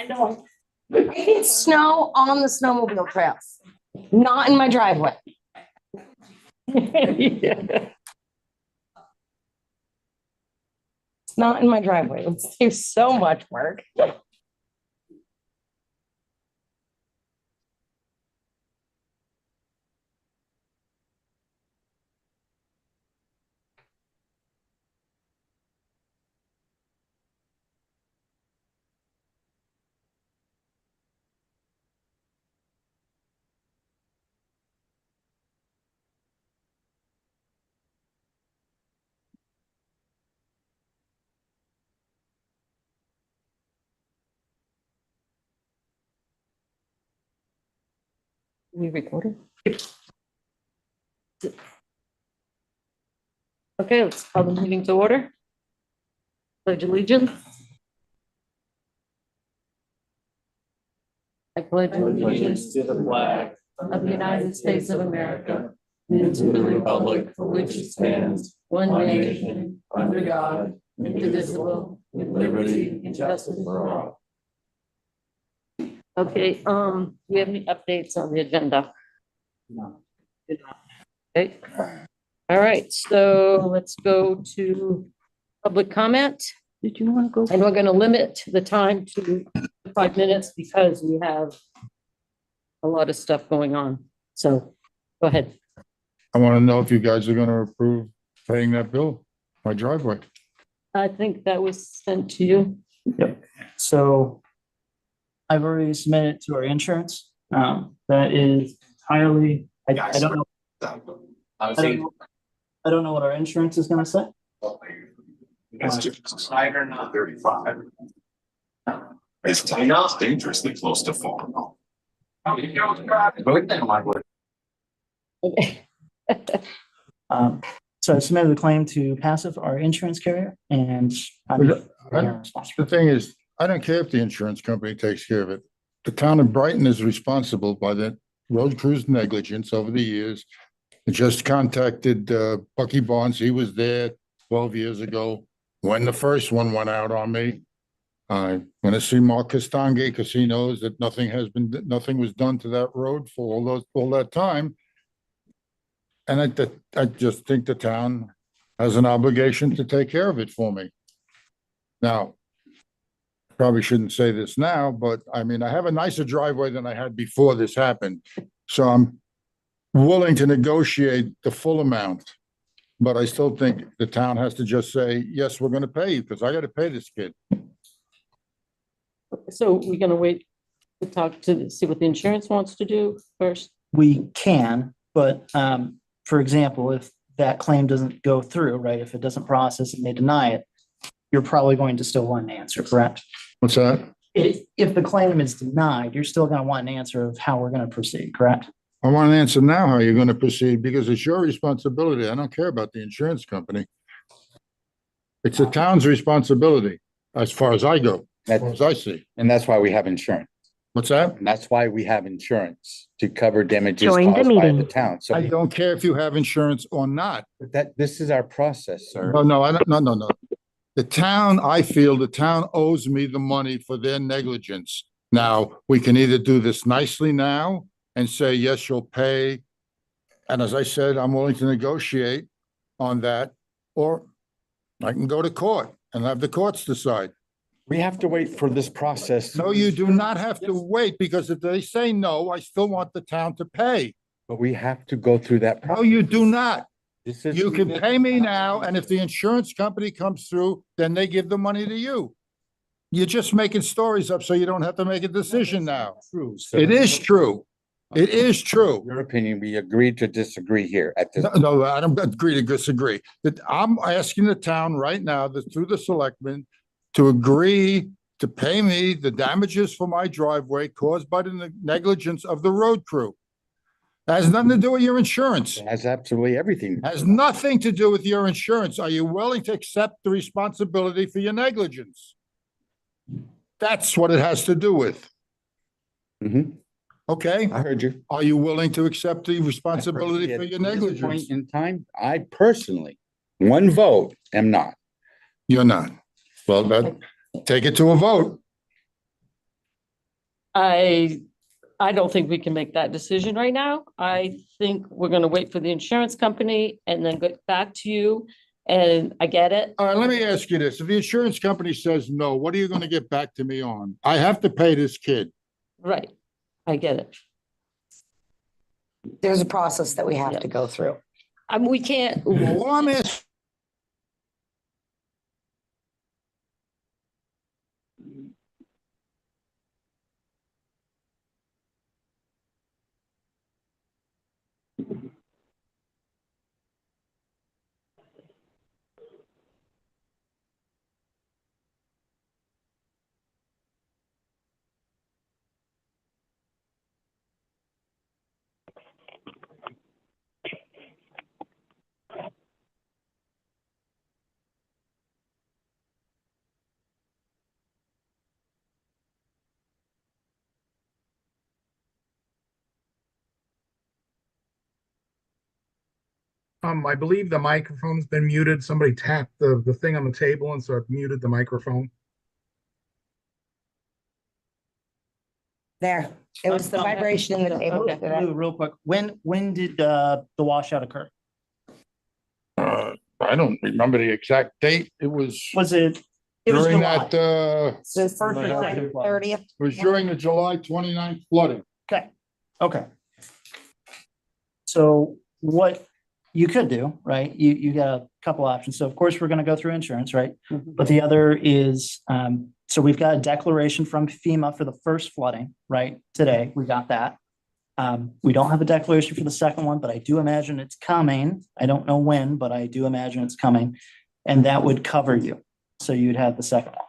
I know. I need snow on the snowmobile trails, not in my driveway. Yeah. It's not in my driveway. It saves so much work. We recorded? Okay, let's call the meeting to order. Pledge allegiance. I pledge allegiance to the flag of the United States of America and to the republic for which it stands, one one nation, nation, under God, indivisible, with liberty and justice for all. Okay, do we have any updates on the agenda? No. Okay, all right, so let's go to public comment. Did you want to go? And we're gonna limit the time to 5 minutes because we have a lot of stuff going on. So go ahead. I want to know if you guys are going to approve paying that bill, my driveway. I think that was sent to you. Yep. So I've already submitted to our insurance. That is entirely, I don't know. I don't know what our insurance is gonna say. It's just side or not 35. It's not dangerously close to farm. So I submitted the claim to Passive, our insurance carrier, and The thing is, I don't care if the insurance company takes care of it. The town of Brighton is responsible by the road crew's negligence over the years. I just contacted Bucky Barnes. He was there 12 years ago when the first one went out on me. I'm going to see Mark Castange because he knows that nothing was done to that road for all that time. And I just think the town has an obligation to take care of it for me. Now, probably shouldn't say this now, but I mean, I have a nicer driveway than I had before this happened. So I'm willing to negotiate the full amount. But I still think the town has to just say, yes, we're going to pay you because I got to pay this kid. So we're gonna wait to talk to see what the insurance wants to do first. we can, but for example, if that claim doesn't go through, right, if it doesn't process and they deny it, you're probably going to still want an answer, correct? What's that? If the claim is denied, you're still going to want an answer of how we're going to proceed, correct? I want an answer now how you're going to proceed because it's your responsibility. I don't care about the insurance company. It's the town's responsibility as far as I go, as far as I see. And that's why we have insurance. What's that? And that's why we have insurance to cover damages Join the caused by meeting. the town. So I don't care if you have insurance or not. this is our process, sir. No, I don't, no. The town, I feel the town owes me the money for their negligence. Now, we can either do this nicely now and say, yes, you'll pay. And as I said, I'm willing to negotiate on that, or I can go to court and have the courts decide. We have to wait for this process. No, you do not have to wait because if they say no, I still want the town to pay. But we have to go through that No, process. you do not. This is. You can pay me now, and if the insurance company comes through, then they give the money to you. You're just making stories up so you don't have to make a decision now. True, sir. It is true. It is true. Your opinion, we agreed to disagree here at this. No, I don't agree to disagree. That I'm asking the town right now, that through the selectmen, to agree to pay me the damages for my driveway caused by the negligence of the road crew. That has nothing to do with your insurance. It has absolutely everything. Has nothing to do with your insurance. Are you willing to accept the responsibility for your negligence? That's what it has to do with. Mhm. Okay? I heard you. Are you willing to accept the responsibility for your At this negligence? point in time, I personally, one vote, am not. You're not. Well, take it to a vote. I don't think we can make that decision right now. I think we're gonna wait for the insurance company and then get back to you. And I get it. All right, let me ask you this. If the insurance company says no, what are you gonna get back to me on? I have to pay this kid. Right. I get it. There's a process that we have to go through. We can't, Well, I'm asking. I believe the microphone's been muted. Somebody tapped the thing on the table, and so it muted the microphone. There, it was the vibration in the table. Okay. Lou, real quick, when did the washout occur? I don't remember the exact date. It was Was it? It was during July. that, So First or second flood? 30th. it was during the July 29th flooding. Okay. So what you could do, right? You got a couple options. So of course, we're gonna go through insurance, right? But the other is, so we've got a declaration from FEMA for the first flooding, right? Today, we got that. We don't have a declaration for the second one, but I do imagine it's coming. I don't know when, but I do imagine it's coming. And that would cover you. So you'd have the second one.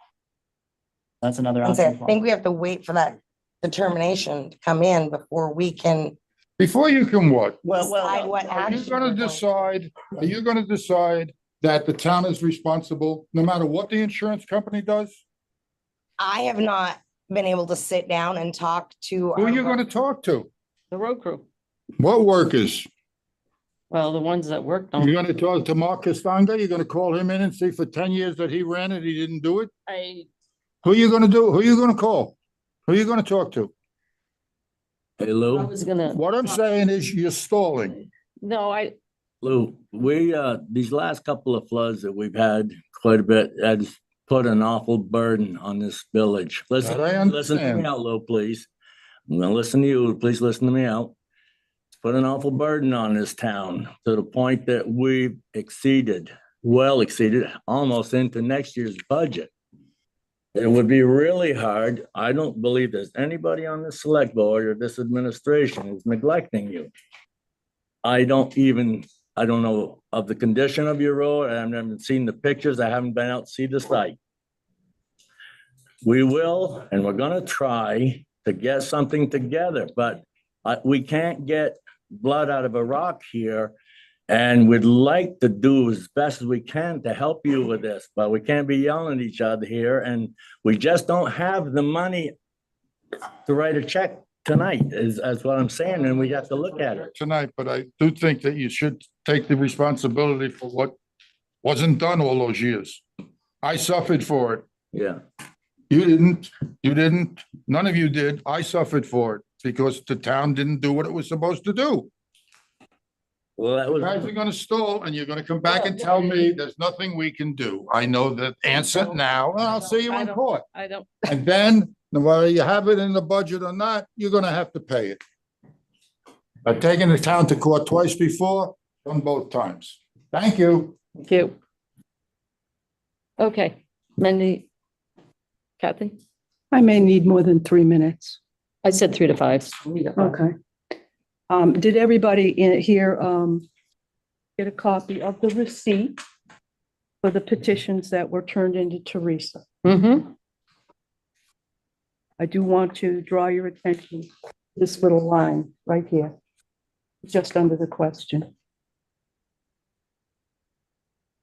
That's another I option. think we have to wait for that determination to come in before we can Before you can what? decide what Are you action. gonna decide, are you gonna decide that the town is responsible, no matter what the insurance company does? I have not been able to sit down and talk to. Who are you gonna talk to? the road crew. What workers? Well, the ones that worked on. You're gonna talk to Mark Castanga? You're gonna call him in and see for 10 years that he ran it, he didn't do it? Who are you gonna do? Who are you gonna call? Who are you gonna talk to? Hey I Lou, was gonna. What I'm saying is you're stalling. No, Lou, these last couple of floods that we've had quite a bit, has put an awful burden on this village. Listen, That I listen to me understand. out, Lou, please. I'm gonna listen to you, please listen to me out. It's put an awful burden on this town to the point that we've well exceeded, almost into next year's budget. It would be really hard. I don't believe there's anybody on the select board or this administration is neglecting you. I don't know of the condition of your road. I haven't seen the pictures. I haven't been out to see the site. We will, and we're gonna try to get something together, but we can't get blood out of a rock here. And we'd like to do as best as we can to help you with this, but we can't be yelling at each other here, and we just don't have the money to write a check tonight, is what I'm saying, and we have to look at it. Tonight, but I do think that you should take the responsibility for what wasn't done all those years. I suffered for it. Yeah, You didn't, none of you did. I suffered for it because the town didn't do what it was supposed to do. well, that You guys are was, gonna stall and you're gonna come back and tell me there's nothing we can do. I know the answer now, and I'll see you in court. I don't. And then, whether you have it in the budget or not, you're gonna have to pay it. I've taken the town to court twice before, done both times. Thank you. Thank you. Okay, Mindy. Kathy? I may need more than 3 minutes. I said 3 to 5. Okay. Did everybody in here, get a copy of the receipt for the petitions that were turned into Teresa? Mm-hmm. I do want to draw your attention to this little line right here, just under the question.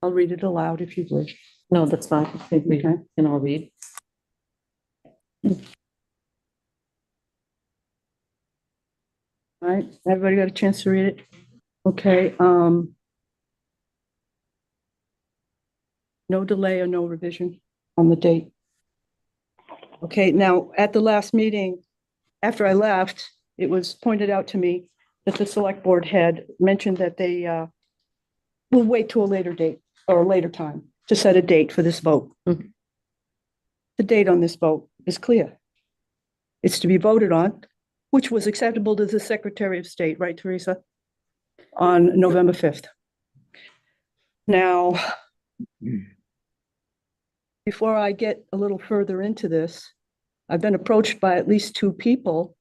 I'll read it aloud if you wish. No, that's fine. I think we Okay. can all read. All right, everybody got a chance to read it? Okay, no delay or no revision on the date. Okay, now, at the last meeting, after I left, it was pointed out to me that the select board had mentioned that they will wait to a later date or a later time to set a date for this vote. Mhm. The date on this vote is clear. It's to be voted on, which was acceptable to the Secretary of State, right, Teresa? On November 5th. Now, before I get a little further into this, I've been approached by at least two people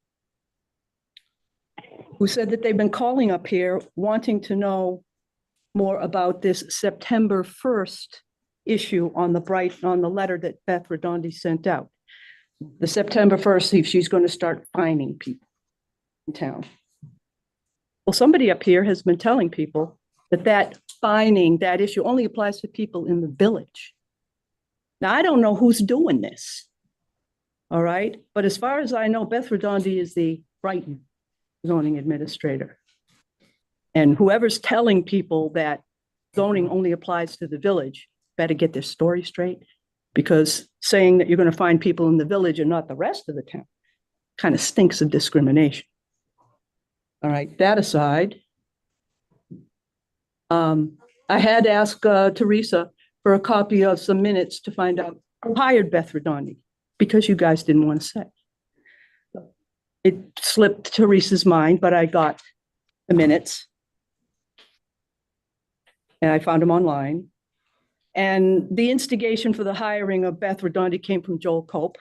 who said that they've been calling up here wanting to know more about this September 1st issue on the letter that Beth Redondi sent out. The September 1st, if she's going to start fining people in town. Well, somebody up here has been telling people that fining, that issue only applies to people in the village. Now, I don't know who's doing this. All right. But as far as I know, Beth Redondi is the Brighton zoning administrator. And whoever's telling people that zoning only applies to the village better get their story straight, because saying that you're going to find people in the village and not the rest of the town kind of stinks of discrimination. All right, that aside, I had asked Teresa for a copy of some minutes to find out who hired Beth Redondi, because you guys didn't want to say. It slipped Teresa's mind, but I got the minutes. And I found them online. And the instigation for the hiring of Beth Redondi came from Joel Cope.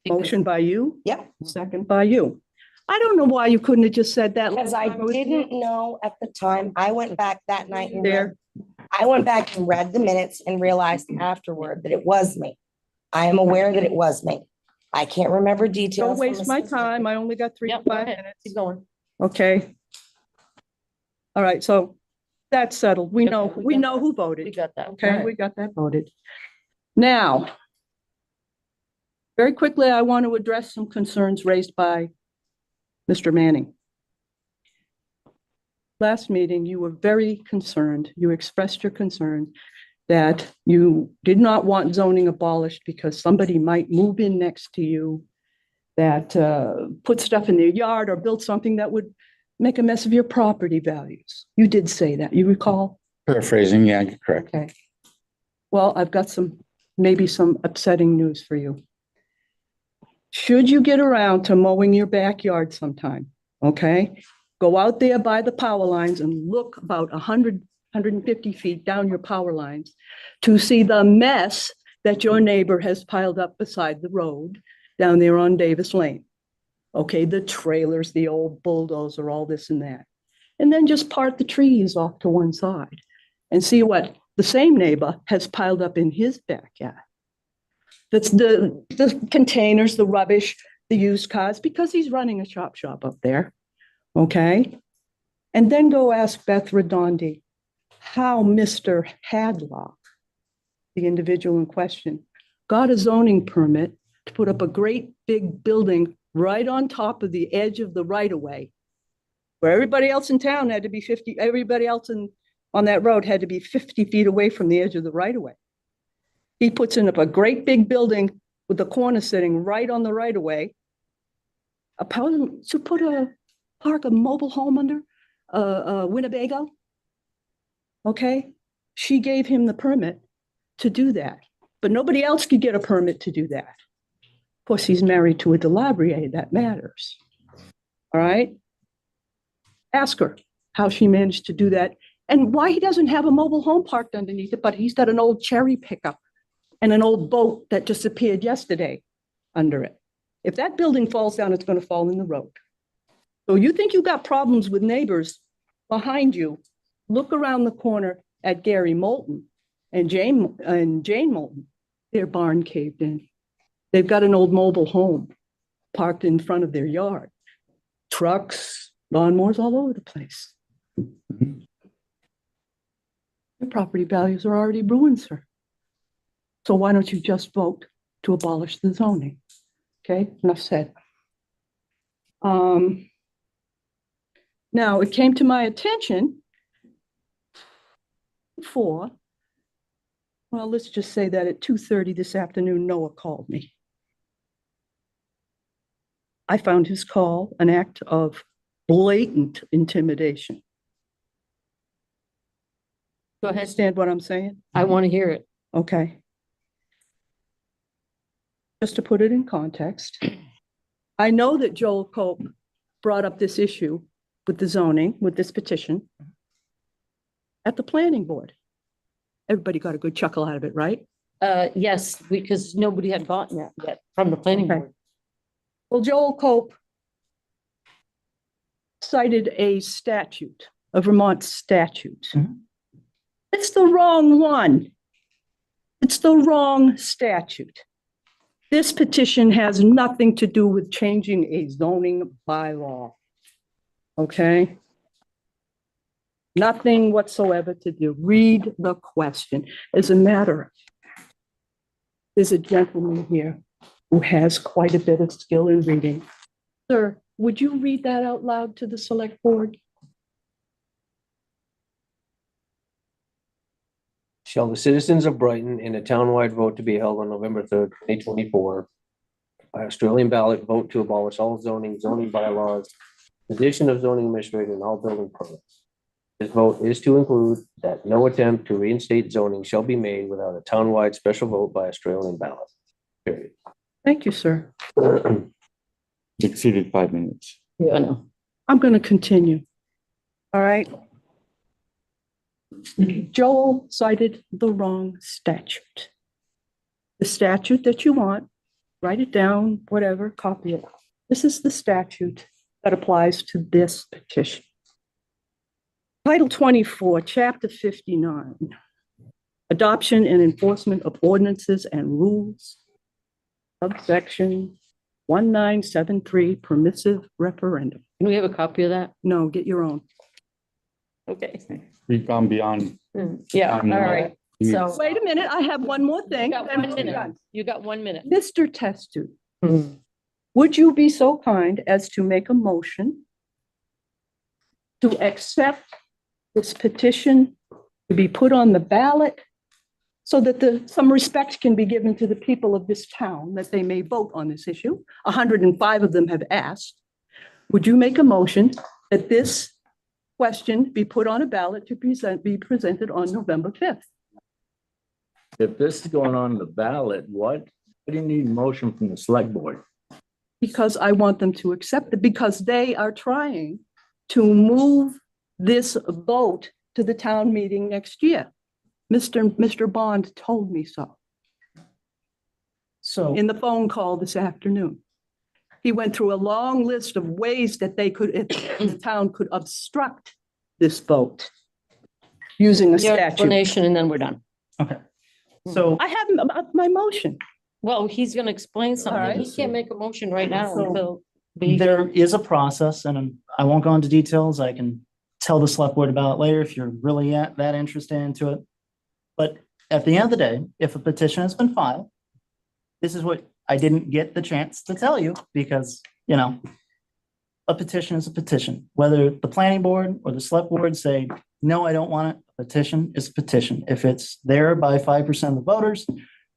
Motion by you, Yep, second by you. I don't know why you couldn't have just said that. because I didn't know at the time. I went back that night and There. I went back and read the minutes and realized afterward that it was me. I am aware that it was me. I can't remember details. Don't waste my time. I only got 3 to Yep, go 5 ahead. minutes. Keep going. Okay. All right, so that's settled. We know, Okay, we know who voted. We got that. Okay, we got that voted. Now, very quickly, I want to address some concerns raised by Mr. Manning. Last meeting, you were very concerned. You expressed your concern that you did not want zoning abolished because somebody might move in next to you that put stuff in their yard or built something that would make a mess of your property values. You did say that, you recall? Paraphrasing, yeah, you're correct. Okay. Well, I've got maybe some upsetting news for you. Should you get around to mowing your backyard sometime, okay? Go out there by the power lines and look about 100, 150 feet down your power lines to see the mess that your neighbor has piled up beside the road down there on Davis Lane. Okay, the trailers, the old bulldozer, all this and that. And then just part the trees off to one side and see what the same neighbor has piled up in his backyard. That's the containers, the rubbish, the used cars, because he's running a chop shop up there. Okay. And then go ask Beth Redondi how Mr. Hadlock, the individual in question, got a zoning permit to put up a great big building right on top of the edge of the right of way, where everybody else in town had to be 50, everybody else on that road had to be 50 feet away from the edge of the right of way. He puts in up a great big building with the corner sitting right on the right of way. To put a mobile home under a Winnebago. Okay, she gave him the permit to do that, but nobody else could get a permit to do that. Of course, he's married to a Delabrie, that matters. All right. Ask her how she managed to do that and why he doesn't have a mobile home parked underneath it, but he's got an old cherry pickup and an old boat that disappeared yesterday under it. If that building falls down, it's going to fall in the road. So you think you got problems with neighbors behind you? Look around the corner at Gary Moulton and Jane Moulton. Their barn caved in. They've got an old mobile home parked in front of their yard. Trucks, lawnmowers all over the place. Their property values are already ruined, sir. So why don't you just vote to abolish the zoning? Okay, enough said. Now, it came to my attention let's just say that at 2:30 this afternoon, Noah called me. I found his call an act of blatant intimidation. Go ahead. Understand what I'm saying? I want to hear it. Okay. Just to put it in context, I know that Joel Cope brought up this issue with the zoning, with this petition at the planning board. Everybody got a good chuckle out of it, right? Yes, because nobody had gotten that yet from the planning Okay. board. Well, Joel Cope cited a statute, a Vermont statute. Mhm. It's the wrong one. It's the wrong statute. This petition has nothing to do with changing a zoning bylaw. Okay? Nothing whatsoever to do. Read the question. As a matter of fact, there's a gentleman here who has quite a bit of skill in reading. Sir, would you read that out loud to the select board? Shall the citizens of Brighton in a townwide vote to be held on November 3rd, 2024, by Australian ballot vote to abolish all zoning bylaws, addition of zoning administrator and all building permits. This vote is to include that no attempt to reinstate zoning shall be made without a townwide special vote by Australian ballot. Period. Thank you, sir. Exceeded 5 minutes. Yeah, I know. I'm going to continue. All right. Joel cited the wrong statute. The statute that you want, write it down, whatever, copy it. This is the statute that applies to this petition. Title 24, Chapter 59, Adoption and Enforcement of Ordinances and Rules, subsection 1973, Permissive Referendum. Can we have a copy of that? No, get your own. Okay. We've gone beyond. Yeah, all right. You- So. Wait a minute, I have one more You thing. got 1 minute. You got 1 minute. Mr. Testu, would you be so kind as to make a motion to accept this petition to be put on the ballot so that some respect can be given to the people of this town, that they may vote on this issue? 105 of them have asked. Would you make a motion that this question be put on a ballot to be presented on November 5th? If this is going on the ballot, what do you need motion from the select board? Because I want them to accept it, because they are trying to move this vote to the town meeting next year. Mr. Bond told me so So, in the phone call this afternoon. He went through a long list of ways that the town could obstruct this vote using a Your statute. explanation and then we're done. okay. So, I have my motion. Well, he's gonna explain something. right. He can't make a motion right now So- until. there is a process, and I won't go into details. I can tell the select board about it later if you're really that interested into it. But at the end of the day, if a petition has been filed, this is what I didn't get the chance to tell you because, a petition is a petition. Whether the planning board or the select board say, no, I don't want it, a petition is a petition. If it's there by 5% of the voters,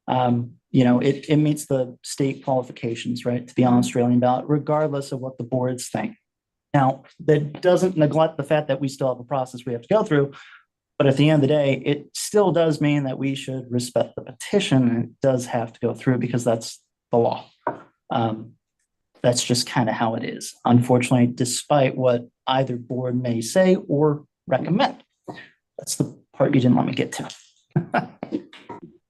it meets the state qualifications, right, to be on Australian ballot, regardless of what the boards think. Now, that doesn't neglect the fact that we still have a process we have to go through. But at the end of the day, it still does mean that we should respect the petition, and it does have to go through because that's the law. That's just kind of how it is, unfortunately, despite what either board may say or recommend. That's the part you didn't let me get to.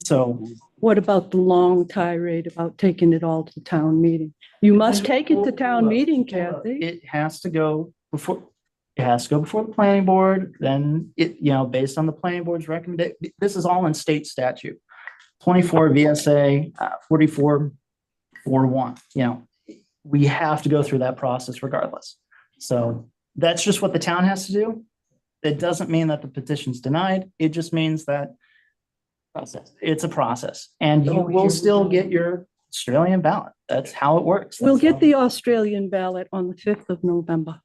So. What about the long tirade about taking it all to town meeting? You must take it to town meeting, Kathy. It has to go before the planning board, then based on the planning board's recommendation. This is all in state statute. 24 VSA 4441. We have to go through that process regardless. So that's just what the town has to do. It doesn't mean that the petition's denied. It just means that it's a process, and you will still get your Australian ballot. That's how it works. We'll That's get how- the Australian ballot on the 5th of November.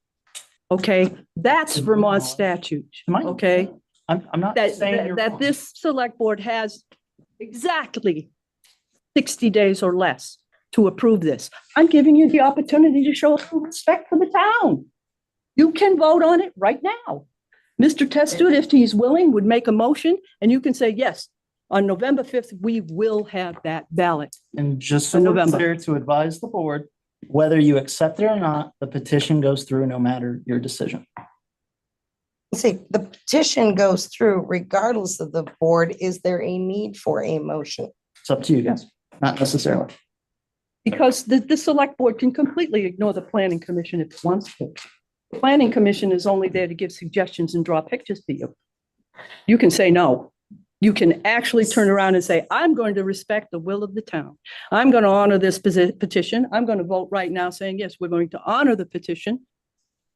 Okay, that's Vermont statute, Mine. okay? I'm not That, saying you're that wrong. this select board has exactly 60 days or less to approve this. I'm giving you the opportunity to show some respect for the town. You can vote on it right now. Mr. Testude, if he's willing, would make a motion and you can say, yes, on November 5th, we will have that ballot. And just so In we're November. clear, to advise the board, whether you accept it or not, the petition goes through no matter your decision. See, the petition goes through regardless of the board. Is there a need for a motion? It's up to you guys, not necessarily. Because the select board can completely ignore the planning commission if it wants to. The planning commission is only there to give suggestions and draw pictures to you. You can say no. You can actually turn around and say, I'm going to respect the will of the town. I'm going to honor this petition. I'm going to vote right now saying, yes, we're going to honor the petition.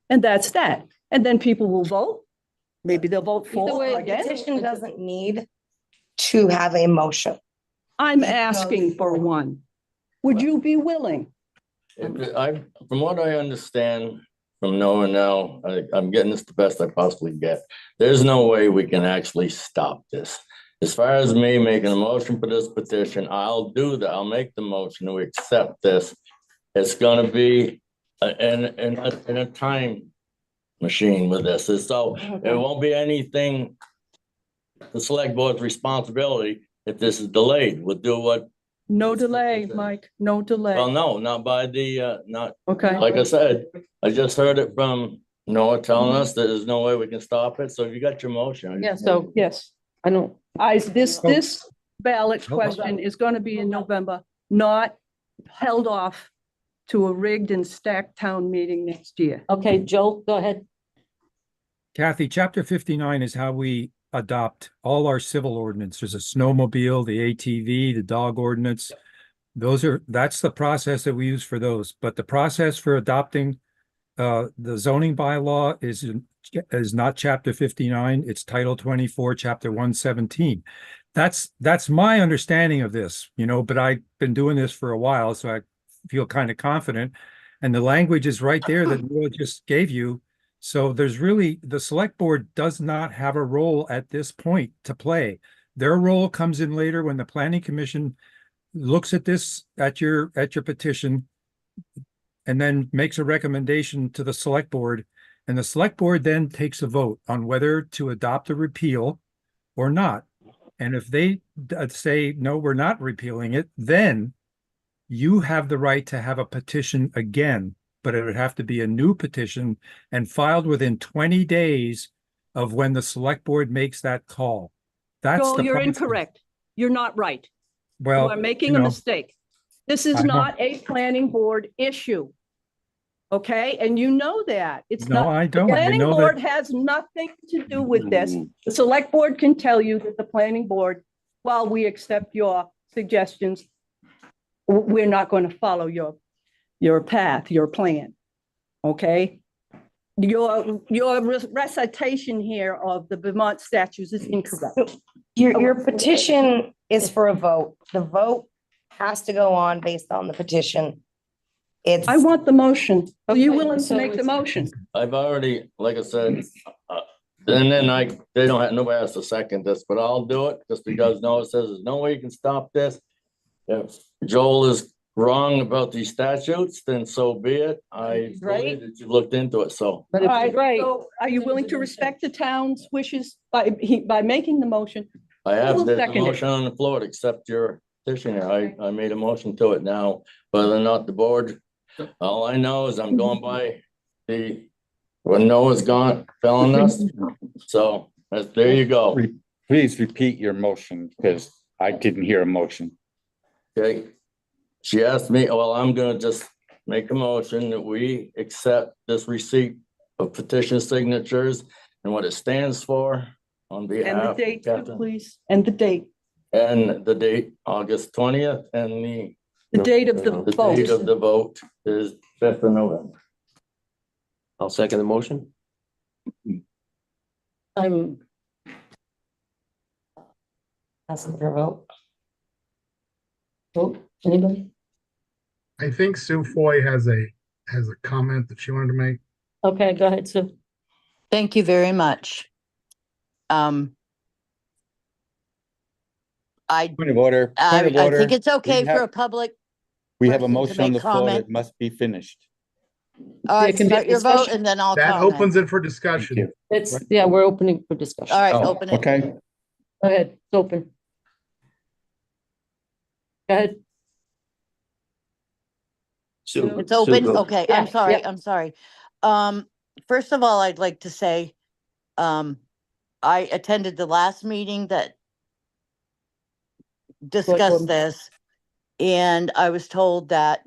And that's that. And then people will vote. Maybe they'll vote Either for way, or the against. petition doesn't need to have a motion. I'm asking for one. Would you be willing? From what I understand from Noah now, I'm getting this the best I possibly get. There's no way we can actually stop this. As far as me making a motion for this petition, I'll do that. I'll make the motion to accept this. It's gonna be in a time machine with this. And so it won't be anything, the select board's responsibility if this is delayed. We'll do what. No delay, Mike, no delay. Well, no, not by the, not, Okay. like I said, I just heard it from Noah telling us that there's no way we can stop it. So if you got your motion. Yeah, so, yes, I don't, this ballot question is going to be in November, not held off to a rigged and stacked town meeting next year. okay, Joel, go ahead. Kathy, chapter 59 is how we adopt all our civil ordinances, the snowmobile, the ATV, the dog ordinance. That's the process that we use for those. But the process for adopting the zoning bylaw is not chapter 59, it's title 24, chapter 117. That's my understanding of this, but I've been doing this for a while, so I feel kind of confident. And the language is right there that Noah just gave you. So there's really, the select board does not have a role at this point to play. Their role comes in later when the planning commission looks at this, at your petition, and then makes a recommendation to the select board. And the select board then takes a vote on whether to adopt a repeal or not. And if they say, no, we're not repealing it, then you have the right to have a petition again, but it would have to be a new petition and filed within 20 days of when the select board makes that call. That's Joel, the you're process. incorrect. You're not right. Well, You are making a mistake. This is I know. not a planning board issue. Okay, and you know that. It's No, not. I The don't. I planning know board that. has nothing to do with this. The select board can tell you that the planning board, while we accept your suggestions, we're not going to follow your path, your plan. Okay? Your recitation here of the Vermont statutes is incorrect. Your petition is for a vote. The vote has to go on based on the petition. It's. I want the motion. Are you Okay, willing to so make the it's- motion? I've already, like I said, and then nobody has to second this, but I'll do it just because Noah says there's no way you can stop this. If Joel is wrong about these statutes, then so be it. I Right. believe that you looked into it, so. But All if, right, so are you willing to respect the town's wishes by making the motion? I have will the second it. motion on the floor to accept your petition here. I made a motion to it now, whether or not the board, all I know is I'm going by when Noah's gone, telling us. So there you go. Please repeat your motion because I didn't hear a motion. Okay. She asked me, well, I'm gonna just make a motion that we accept this receipt of petition signatures and what it stands for on And the behalf. date, of Captain- please, and the date, And the date, August 20th, and the date of the the date of vote. the vote is 5th of November. I'll second the motion. I'm, Asking for a vote. vote, anybody? I think Sue Foy has a comment that she wanted to make. Okay, go ahead, Sue. Thank you very much. Point of order. Point of I order. think it's okay We have- for a public, We have a person to motion on make the floor comment. that must be finished. All right, It can be a start your vote discussion. and then I'll That comment. opens it for Thank discussion. you. It's, yeah, we're opening for discussion. All right, Oh, open it. okay. Go ahead, it's open. Go ahead. It's open? go. Okay, Yeah, I'm sorry, yeah. I'm sorry. First of all, I'd like to say, I attended the last meeting that discussed Board. this. And I was told that,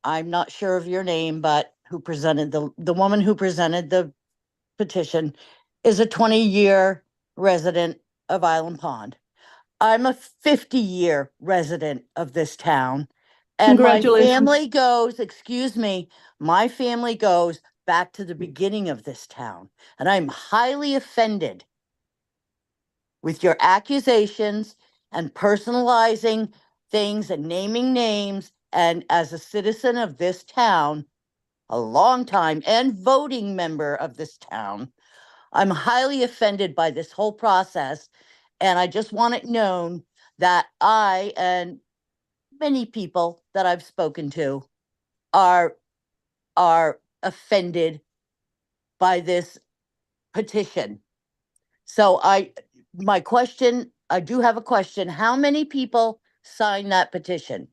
I'm not sure of your name, but who presented the woman who presented the petition is a 20-year resident of Island Pond. I'm a 50-year resident of this town. And my Congratulations. family goes, excuse me, my family goes back to the beginning of this town. And I'm highly offended with your accusations and personalizing things and naming names. And as a citizen of this town, a long time and voting member of this town, I'm highly offended by this whole process. And I just want it known that I and many people that I've spoken to are offended by this petition. So my question, I do have a question. How many people signed that petition?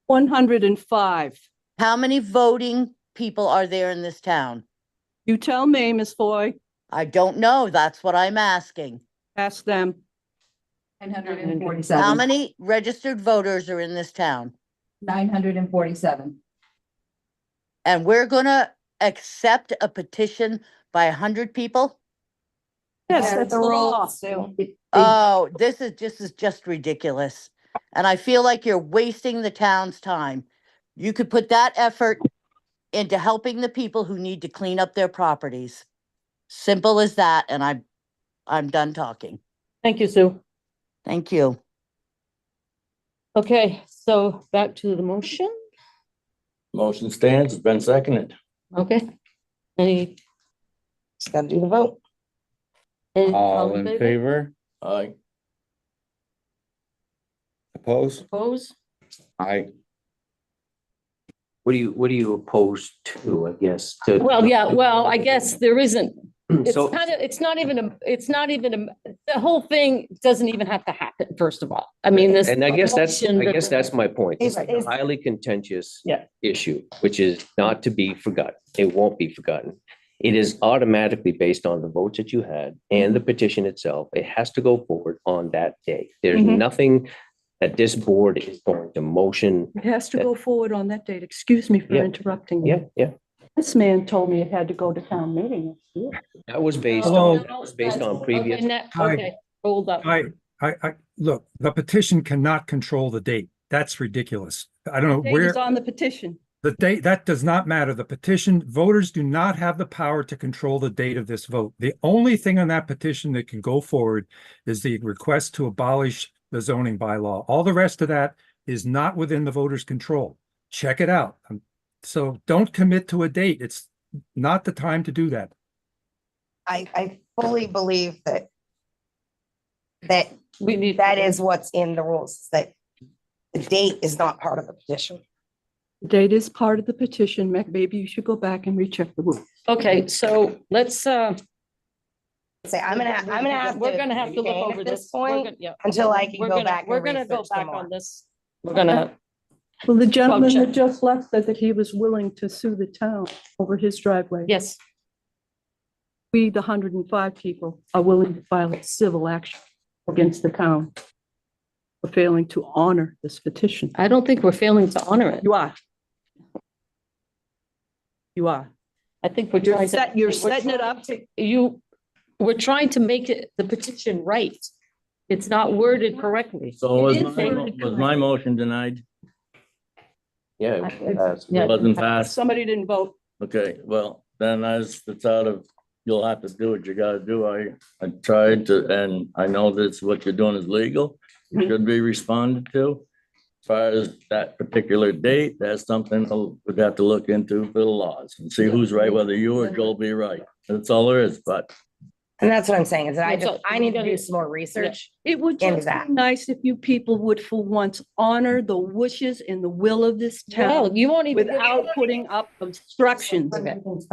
105. How many voting people are there in this town? You tell me, Ms. Foy, I don't know. That's what I'm asking. ask them. 947. How many registered voters are in this town? 947. And we're gonna accept a petition by 100 people? Yes, There's that's a the rule, law. Sue. Oh, this is just ridiculous. And I feel like you're wasting the town's time. You could put that effort into helping the people who need to clean up their properties. Simple as that, and I'm done talking. Thank you, Sue. Thank you. Okay, so back to the motion. Motion stands, it's been seconded. Okay. Any, Just gotta do the vote. All in favor? Aye. Oppose? Oppose? Aye. What do you oppose to, I guess? To- Well, yeah, well, I guess there isn't, it's So, kind of, it's not even the whole thing doesn't even have to happen, first of all. I mean, this. and I guess motion that's my point. It's a Is- highly contentious Yeah. issue, which is not to be forgotten. It won't be forgotten. It is automatically based on the votes that you had and the petition itself. It has to go forward on that day. There's Mhm. nothing that this board is going to motion. It has to go forward on that date. Excuse me for Yeah. interrupting you. Yeah. This man told me it had to go to town meeting. That was based Hello. on previous. Okay, hold up. Look, the petition cannot control the date. That's ridiculous. I don't know Date where, is on the petition. the date, that does not matter. The petition, voters do not have the power to control the date of this vote. The only thing on that petition that can go forward is the request to abolish the zoning bylaw. All the rest of that is not within the voters' control. Check it out. So don't commit to a date. It's not the time to do that. I fully believe that We need. that is what's in the rules, that the date is not part of the petition. The date is part of the petition. Maybe you should go back and recheck the rules. Okay, so let's, Say, I'm gonna have we're to. gonna have to look abstain over at this. We're point gonna- yeah. until I can go back. We're and gonna go research some back more. on this. We're gonna, Well, the gentleman check. that just left said that he was willing to sue the town over his driveway. yes, We, the 105 people, are willing to file a civil action against the town for failing to honor this petition. I don't think we're failing to honor it. You are. You are. I think we're You're trying to. you're we're setting it trying up. to- we're trying to make it, the petition right. It's not worded correctly. So was It is my, worded was my motion denied? Yeah. Yeah. It wasn't passed? Somebody didn't vote. Okay, well, then as it's out of, you'll have to do what you gotta do. I tried to, and I know that's what you're doing is legal. It should be responded to. As far as that particular date, that's something we'd have to look into for the laws and see who's right, whether you or Joel be right. That's all there is, but And that's what I'm saying, is that I That's just, all- I need to you gotta- do some more research. It would Into just that. be nice if you people would for once honor the wishes and the will of this Well, town you won't even. without putting up obstructions. And It's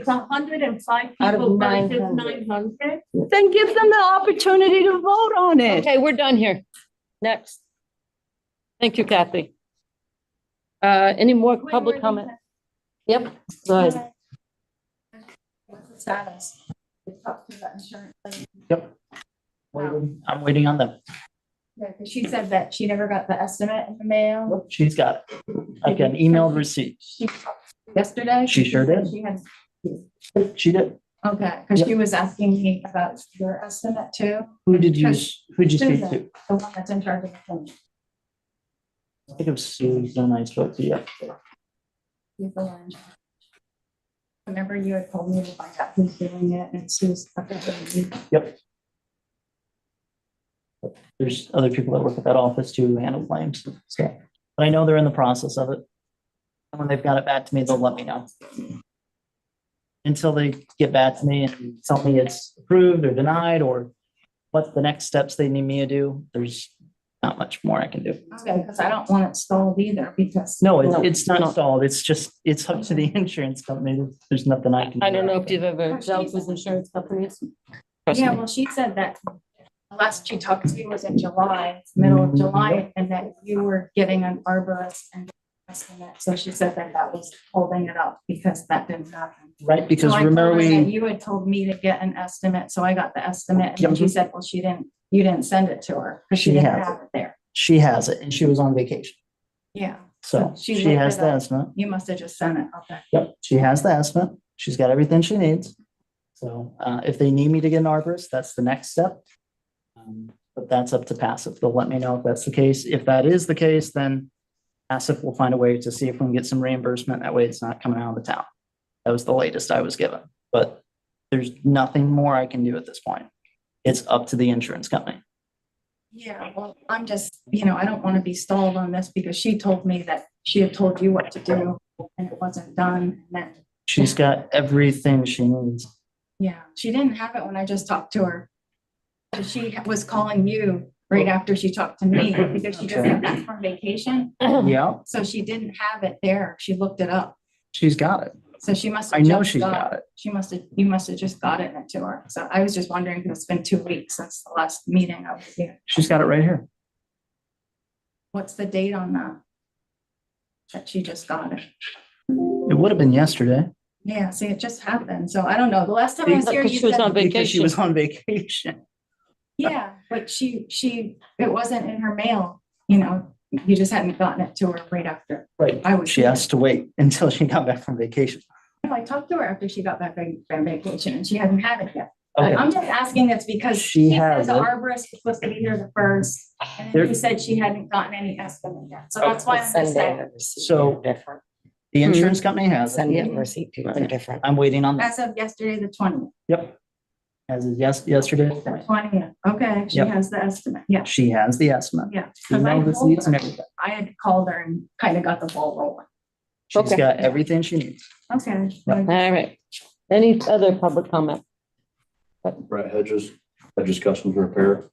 105 Out of people versus 900. 900. Then give them the opportunity to vote on it. Okay, we're done here. Next. Thank you, Kathy. Any more public comment? Yep, go ahead. What's the status? They talked to the insurance lady. Yep. I'm waiting on them. Yeah, 'cause she said that she never got the estimate in the mail. She's got it. I got an emailed receipt. She yesterday. She sure said did. She had, She did. okay, because Yep. she was asking me about your estimate too. Who'd you speak Susan, to? the one that's in charge of the phone. I think it was Susan I spoke to yesterday. She's the one in charge. Remember you had told me to find out who's doing it and Sue's. Yep. There's other people that work at that office too who handle claims, so, but I know they're in the process of it. And when they've got it back to me, they'll let me know. Until they get back to me and tell me it's approved or denied, or what the next steps they need me to do, there's not much more I can do. Okay, because I don't want it stalled either because. No, No, it's not no. installed, it's just, it's up to the insurance company, there's nothing I can do. I don't know if you've ever dealt with insurance companies. Trust Yeah, me. well, she said that the last she talked to me was in July, middle of July, and that you were getting an arborist and estimate. So she said that that was holding it up because that didn't happen. Right, because So I told remember her that we, you had told me to get an estimate, so I got the estimate, and Yep. then she said, well, you didn't send it to her, because she She didn't has have it there. she has it and she was on vacation, Yeah. so She she looked has it the up. estimate. You must have just sent it, okay. Yep, she has the estimate. She's got everything she needs. So if they need me to get an arborist, that's the next step. But that's up to Passive. They'll let me know if that's the case. If that is the case, then Passive will find a way to see if we can get some reimbursement. That way it's not coming out of the town. That was the latest I was given, but there's nothing more I can do at this point. It's up to the insurance company. Yeah, well, I'm just, I don't want to be stalled on this because she told me that she had told you what to do and it wasn't done. And then, She's got everything she needs. yeah, she didn't have it when I just talked to her. So she was calling you right after she talked to me because she just got back from vacation. Yeah, So she didn't have it there. She looked it up. she's got it. So she must I have. know just she's got it. You must have just got it to her. So I was just wondering, because it's been 2 weeks since the last meeting I was here. She's got it right here. What's the date on that? That she just got it? It would have been yesterday. Yeah, see, it just happened. So I don't know. The last time I was here, Because you she was said, on Because she vacation. was on vacation. yeah, but it wasn't in her mail, you just hadn't gotten it to her right after. Right. I was She here. has to wait until she got back from vacation. No, I talked to her after she got back from vacation and she hadn't had it yet. Okay. I'm just asking this because She she has said the it. arborist was supposed to be here the first. And There- then she said she hadn't gotten any estimate yet. So that's why I'm just saying, So- Different. The insurance company has it. Send it and receipt to, they're different. I'm waiting on that. as of yesterday, the 20th. Yep. As of yesterday, The 20th, okay, she Yep. has the estimate, yeah, she has the estimate. yeah. 'Cause I Email told receipts and her- everything. I had called her and kind of got the ball rolling. She's Okay. got everything she needs. Okay. Right. All right. Any other public comment? Brett Hedges, Hedges Customs Repair.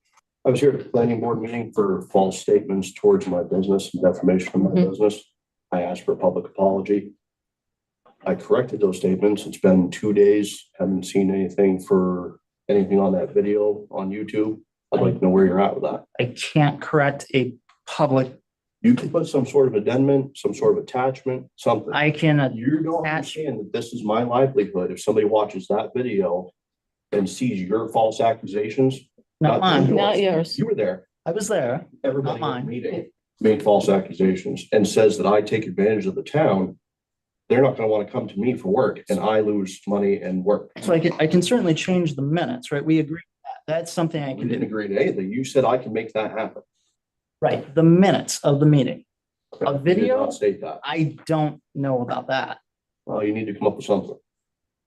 I was here at the planning board meeting for false statements towards my business, and defamation of my business. I asked for a public apology. I corrected those statements. It's been 2 days. Haven't seen anything on that video on YouTube. I'd like to know where you're at with that. I can't correct a public, You can put some sort of addendum, some sort of attachment, something. I can, You don't understand that this is my livelihood. If somebody watches that video and sees your false accusations. not mine. Not yours. You were there. I was there. Everybody Not in the mine. meeting made false accusations and says that I take advantage of the town. They're not gonna want to come to me for work and I lose money and work. So I can certainly change the minutes, right? We agree with that. That's something I We can didn't do. agree to anything. You said I can make that happen. Right, the minutes of the meeting. A You did video? not state that. I don't know about that. Well, you need to come up with something.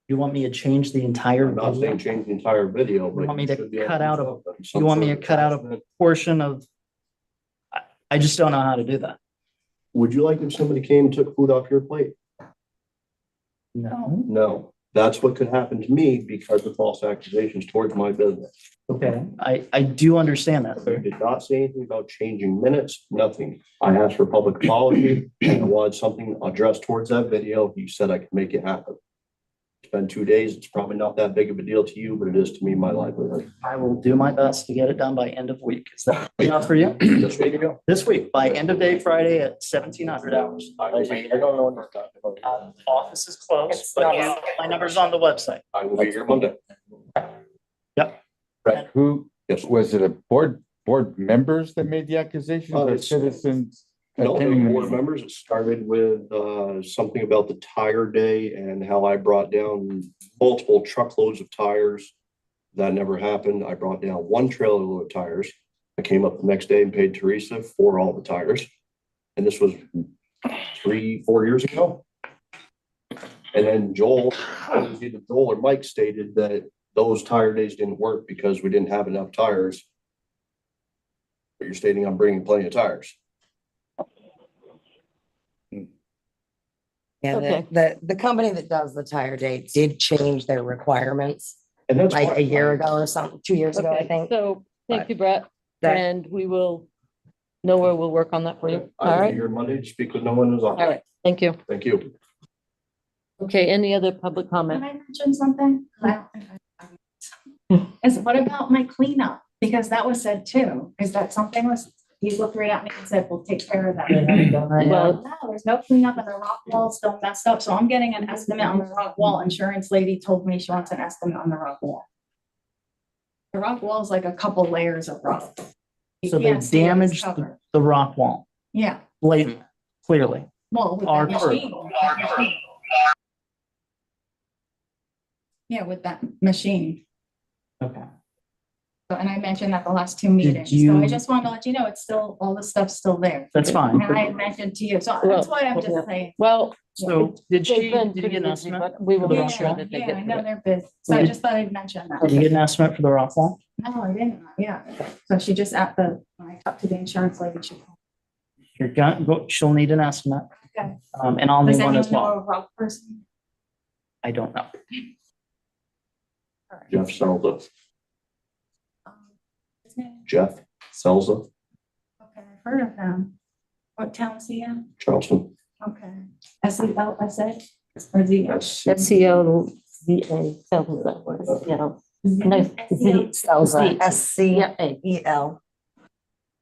You want me to change the entire I'm not video? saying change the entire video, but. You want me to should be able cut do out something, You some want me sort to of cut out a attachment. portion of? I just don't know how to do that. Would you like if somebody came and took food off your plate? No. No. That's what could happen to me because of false accusations towards my business. Okay, I do understand that, You sir. did not say anything about changing minutes, nothing. I asked for public apology and I wanted something addressed towards that video. You said I could make it happen. It's been 2 days. It's probably not that big of a deal to you, but it is to me, my livelihood. I will do my best to get it done by end of week. Is that enough for you? This week ago. This week, by end of day Friday at 1700 hours. I don't know when we're talking about. Office is closed, but my number's on the website. I will be here Monday. Yep. Right, who, Yes. was it a board members that made the accusations or it's- citizens? No, attending the board meeting? members, it started with something about the tire day and how I brought down multiple truckloads of tires. That never happened. I brought down one trailer load of tires. I came up the next day and paid Teresa for all the tires. And this was 3-4 years ago. And then Joel or Mike stated that those tire days didn't work because we didn't have enough tires. But you're stating I'm bringing plenty of tires. Yeah, Okay. the company that does the tire date did change their requirements And that's like why- a year ago or something, 2 years ago, I Okay, think. so thank you, Brett, That- and we will know where we'll work on that for you. All I will be right, here Monday to speak with no one who's on. all right, thank you. Thank you. Okay, any other public Can comment? I mention something? I don't think Is what about my cleanup? Because that was said too, is that something was, he looked right at me and said, we'll take care of that. Well, No, there's no cleanup and the rock wall's still messed up, so I'm getting an estimate on the rock wall. Insurance lady told me she wants an estimate on the rock wall. The rock wall is like a couple layers of rock. You So they can't see it, it's damaged covered. the rock wall, Yeah, blatant, clearly. well, with Our that crew. machine. Yeah, with that machine. Okay. So, and I mentioned that the last 2 meetings, so you- I just wanted to let you know, it's still, all the stuff's still there. That's fine. And I had mentioned to you, so that's why I'm just saying. well. So did they've she, been did you pretty get an busy, estimate? but We will for the make rock sure wall? that they Yeah, get. I to know it. they're busy, so I Did- just thought I'd mention Did that. you get an estimate for the rock wall? No, I didn't, yeah, so she just at the, when I talked to the insurance lady, she. You're gonna, she'll need an estimate. Okay. And I'll Does need one anyone as know well. a rock person? I don't know. Jeff Selza. His name? Jeff Selza, Okay, I've heard of him. What town is he in? Charleston. Okay. SELSA? Or Z? SCLZA, something like that, yeah. No, Z, Selza, Yeah, A, SCEL.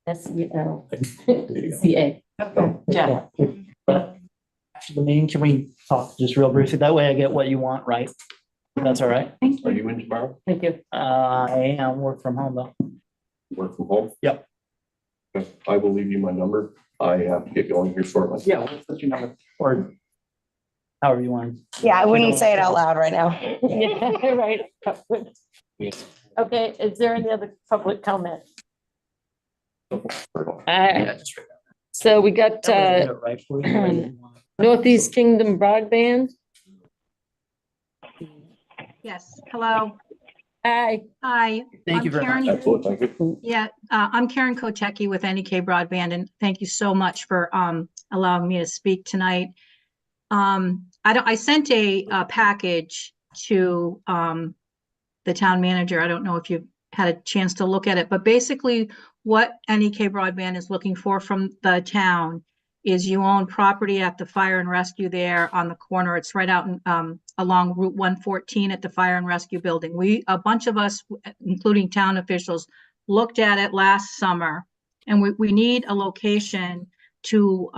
SCLZA. Okay. Yeah. After the meeting, can we talk just real briefly? That way I get what you want, right? That's all right. Thank Are you. you in tomorrow? Thank you. I am work from home though. Work from home? Yep. Okay, I will leave you my number. I have to get going here shortly. Yeah, what's your number? Or however you want. Yeah, I wouldn't say it out loud right now. Yeah, right. Okay, is there any other public comment? So we got Right for you. Northeast Kingdom Broadband. Yes, hello. Hi. Hi. Thank I'm you very much. Karen- Absolutely, thank you. Yeah, I'm Karen Kotecki with NEK Broadband, and thank you so much for allowing me to speak tonight. I sent a package to the town manager. I don't know if you've had a chance to look at it, but basically what NEK Broadband is looking for from the town is you own property at the fire and rescue there on the corner. It's right out in, along Route 114 at the fire and rescue building. A bunch of us, including town officials, looked at it last summer, and we need a location to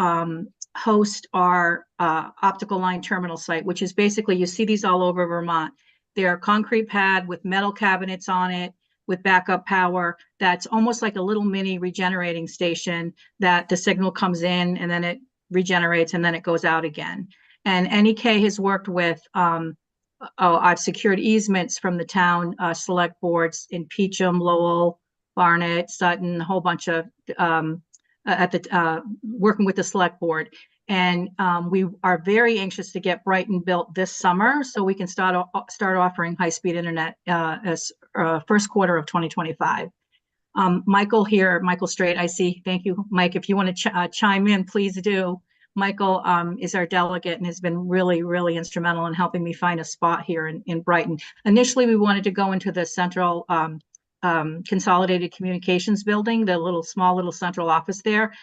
host our optical line terminal site, which is basically, you see these all over Vermont. They're a concrete pad with metal cabinets on it with backup power. That's almost like a little mini regenerating station that the signal comes in and then it regenerates and then it goes out again. And NEK has worked with, I've secured easements from the town select boards in Peachum, Lowell, Barnet, Sutton, a whole bunch of, working with the select board. And we are very anxious to get Brighton built this summer so we can start offering high-speed internet as first quarter of 2025. Michael here, Michael Straight, I see. Thank you, Mike. If you want to chime in, please do. Michael is our delegate and has been really, really instrumental in helping me find a spot here in Brighton. Initially, we wanted to go into the central consolidated communications building, the small little central office there.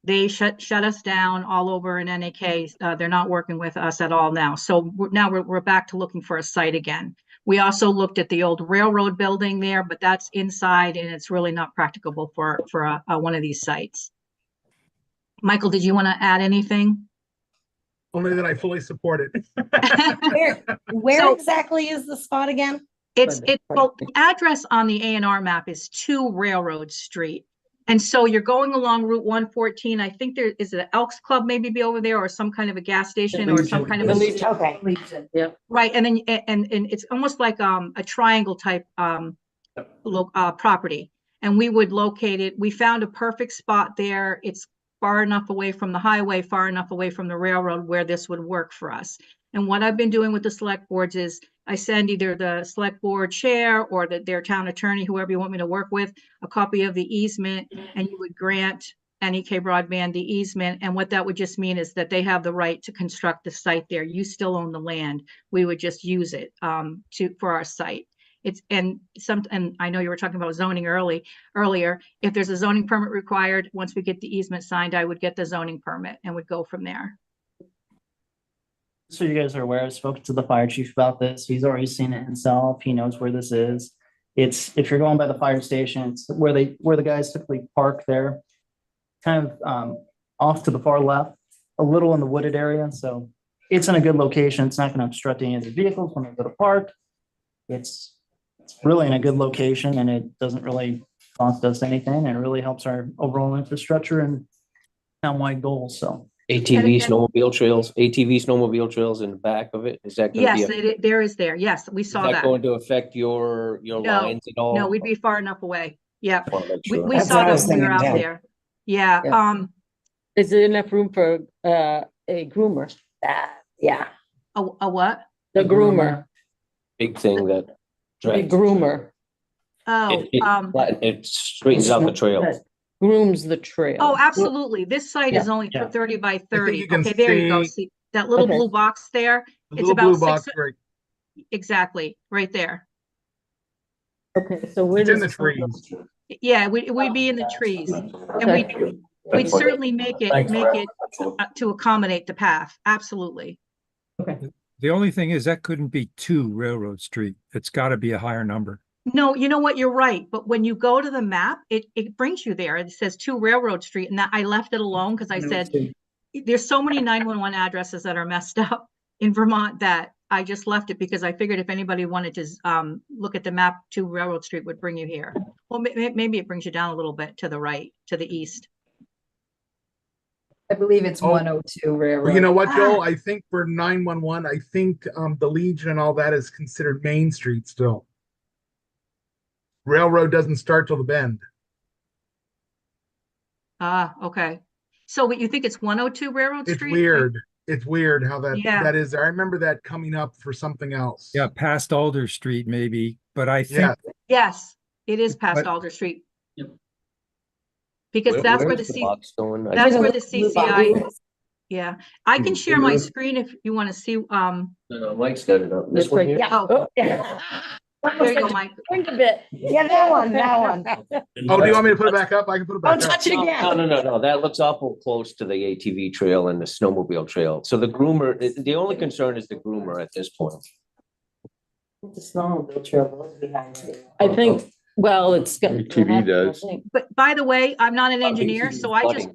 They shut us down all over in NAK. They're not working with us at all now. So now we're back to looking for a site again. We also looked at the old railroad building there, but that's inside and it's really not practicable for one of these sites. Michael, did you want to add anything? Only that I fully support it. Where exactly is the spot again? Well, the address on the A&R map is 2 Railroad Street. And so you're going along Route 114. I think there is an Elks Club maybe be over there or some kind of a gas station or some kind of a. Okay. Yeah. Right. And then and it's almost like a triangle type property. And we would locate it. We found a perfect spot there. It's far enough away from the highway, far enough away from the railroad where this would work for us. And what I've been doing with the select boards is I send either the select board chair or their town attorney, whoever you want me to work with, a copy of the easement, and you would grant NEK Broadband the easement. And what that would just mean is that they have the right to construct the site there. You still own the land. We would just use it for our site. And I know you were talking about zoning earlier. If there's a zoning permit required, once we get the easement signed, I would get the zoning permit and would go from there. So you guys are aware, I've spoken to the fire chief about this. He's already seen it himself. He knows where this is. It's, if you're going by the fire station, it's where the guys typically park there, kind of off to the far left, a little in the wooded area. So it's in a good location. It's not going to obstruct any of the vehicles when they go to park. It's really in a good location and it doesn't really cost us anything. And it really helps our overall infrastructure and townwide goals. So ATV snowmobile trails in the back of it. Is that going to Yes, be? there is there. Yes, we saw Is that that. going to affect your lines at all? No, we'd be far enough away. Yeah, Sure. we saw that when we were out there. Yeah. Is there enough room for a groomer? Yeah. A what? The groomer. Big thing that. A groomer. Oh, it straightens out the trails. Grooms the trail. Oh, absolutely. This site is only 30 by 30. Okay, there you go. See that little blue box there? It's about blue box, right. Exactly, right there. Okay, so where It's in does the trees. Yeah, we'd be in the trees, and we'd certainly make it to accommodate the path. Absolutely. The only thing is that couldn't be 2 Railroad Street. It's got to be a higher number. No, you know what? You're right. But when you go to the map, it brings you there. It says 2 Railroad Street, and that I left it alone because I said there's so many 911 addresses that are messed up in Vermont that I just left it because I figured if anybody wanted to look at the map, 2 Railroad Street would bring you here. Well, maybe it brings you down a little bit to the right, to the east. I believe it's 102 Railroad. Well, you know what, Joel? I think for 911, I think the Legion and all that is considered Main Street still. Railroad doesn't start till the bend. Okay. So what you think it's 102 Railroad Street? It's weird. It's weird how that is. I remember that coming up for something else. Yeah, past Alder Street maybe, but I think. Yes, it is past Alder Street. Because that's where the CCI. Yeah, I can share my screen if you want to see. No, Mike's got it up. This one here? Yeah. There you go, Mike. Think of it. Yeah, that one. Oh, do you want me to put it back up? I can put it back up. Don't touch it again. No. That looks awful close to the ATV trail and the snowmobile trail. So the groomer, the only concern is the groomer at this point. The snowmobile trail goes behind it. I think, well, it's got. TV does. But by the way, I'm not an engineer, so I just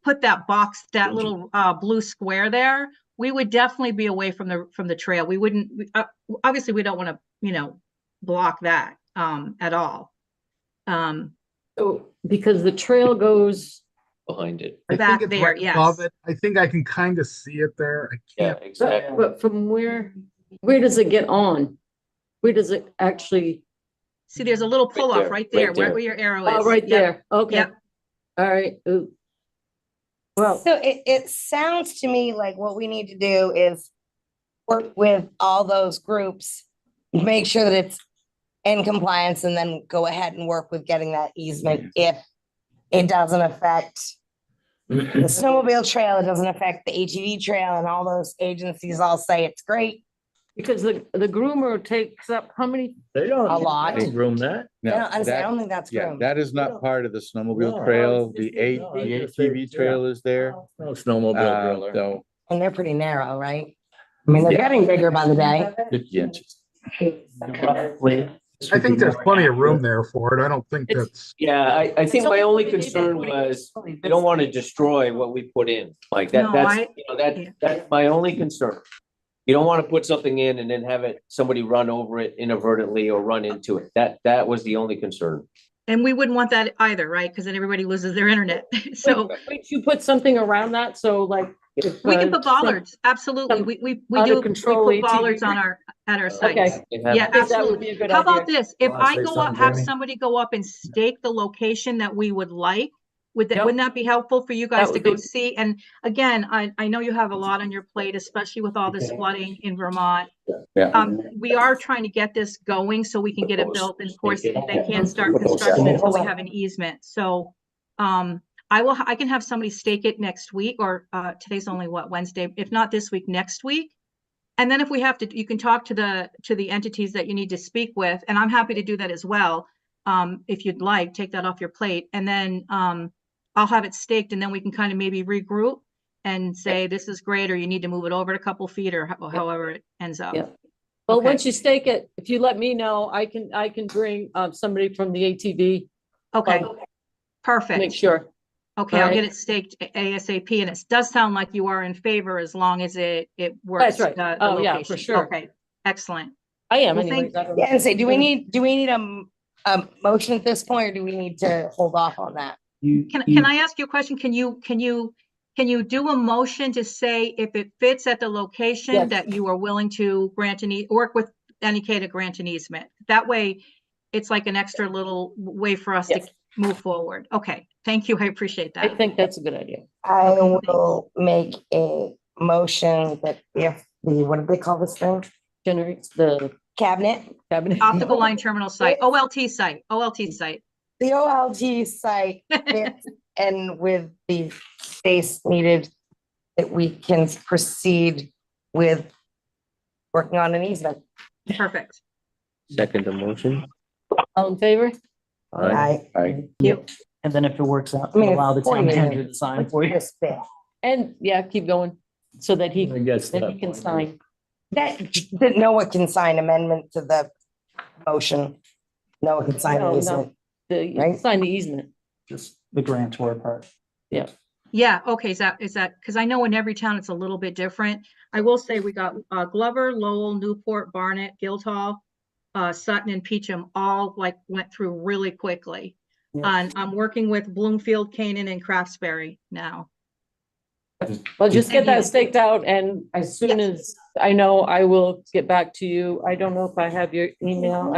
put that box, that little blue square there. We would definitely be away from the trail. We wouldn't, obviously we don't want to, block that at all. So because the trail goes behind it. Back there, right above it. I think I can kind of see it there. I can't. Yeah, exactly. But from where does it get on? Where does it actually? See, there's a little pull off right there, where your arrow is. Oh, right there. Okay. Yep. All right. Ooh. Well, so it sounds to me like what we need to do is work with all those groups, make sure that it's in compliance, and then go ahead and work with getting that easement if it doesn't affect the snowmobile trail, it doesn't affect the ATV trail, and all those agencies all say it's great. Because the groomer takes up how many? They don't. A lot. They room that. I don't think that's Yeah, groomed. that is not part of the snowmobile No. trail. It's The just ATV trail is there. No snowmobile griller. So And they're pretty narrow, right? I mean, they're getting bigger by the day. 50 inches. Roughly. I think there's plenty of room there for it. I don't think It's- that's, Yeah, I think my only It's concern only- was, I don't want to destroy what we put in, like No, that's, yeah. that's my only concern. You don't want to put something in and then have somebody run over it inadvertently or run into it. That was the only concern. And we wouldn't want that either, right? Because then everybody loses their internet. So Wait, you put something around that, so like. if, we can put some- bollards, absolutely. some We out of we control put ATV. bollards on at our sites. Okay. Yeah, I think that would absolutely. be a good How about idea. this? If Wanna I say go up, something, have Jamie? somebody go up and stake the location that we would like, Yep. wouldn't that be helpful for you guys to would go be- see? And again, I know you have a lot on your plate, especially with all this flooding in Vermont. Yeah. We are trying to get this going so we can get it built. And of course, they can't start construction until we have an easement. So, I can have somebody stake it next week, or today's only Wednesday, if not this week, next week. And then if we have to, you can talk to the entities that you need to speak with, and I'm happy to do that as well. If you'd like, take that off your plate, and then I'll have it staked, and then we can kind of maybe regroup and say, this is great, or you need to move it over a couple feet, or however it ends up. Yeah. Well, Okay. once you stake it, if you let me know, I can bring somebody from the ATV. Okay, Make perfect. sure. Okay, I'll Alright. get it staked ASAP, and it does sound like you are in favor as long as it works. That's right. The Oh, yeah, for location. sure. Okay, excellent. I am Well, anyways. thank- I don't- Yeah, and say, do we need a motion at this point, or do we need to hold off on that? Can I ask you a question? Can you do a motion to say if it fits at the location Yes. that you are willing to grant work with NEK to grant an easement? That way, it's like an extra little way for us to Yes. move forward. Okay, thank you. I appreciate I that. think that's a good idea. I will make a motion that if what do they call this thing? Generates the Cabinet? cabinet. Optical line terminal site, OLT site. The OLT site fits and with the space needed, that we can proceed with working on an easement. Perfect. Second motion. All in favor? I, And then if it works out, I mean, allow the it's town 40 manager to sign for you. this bit. And yeah, keep going so that he I guess then he that can point. sign. That, that Noah can sign amendment to the motion. Noah can sign No, the no. easement. The sign the easement. Just the grantor part. Yeah, okay, is that, because I know in every town it's a little bit different. I will say we got Glover, Lowell, Newport, Barnet, Guildhall, Sutton and Peacham all like went through really quickly. Yeah. And I'm working with Bloomfield, Canaan and Craftsbury now. Well, just get Thank you. that staked out and as soon as I know, I will get back to you. I don't know if I have your email.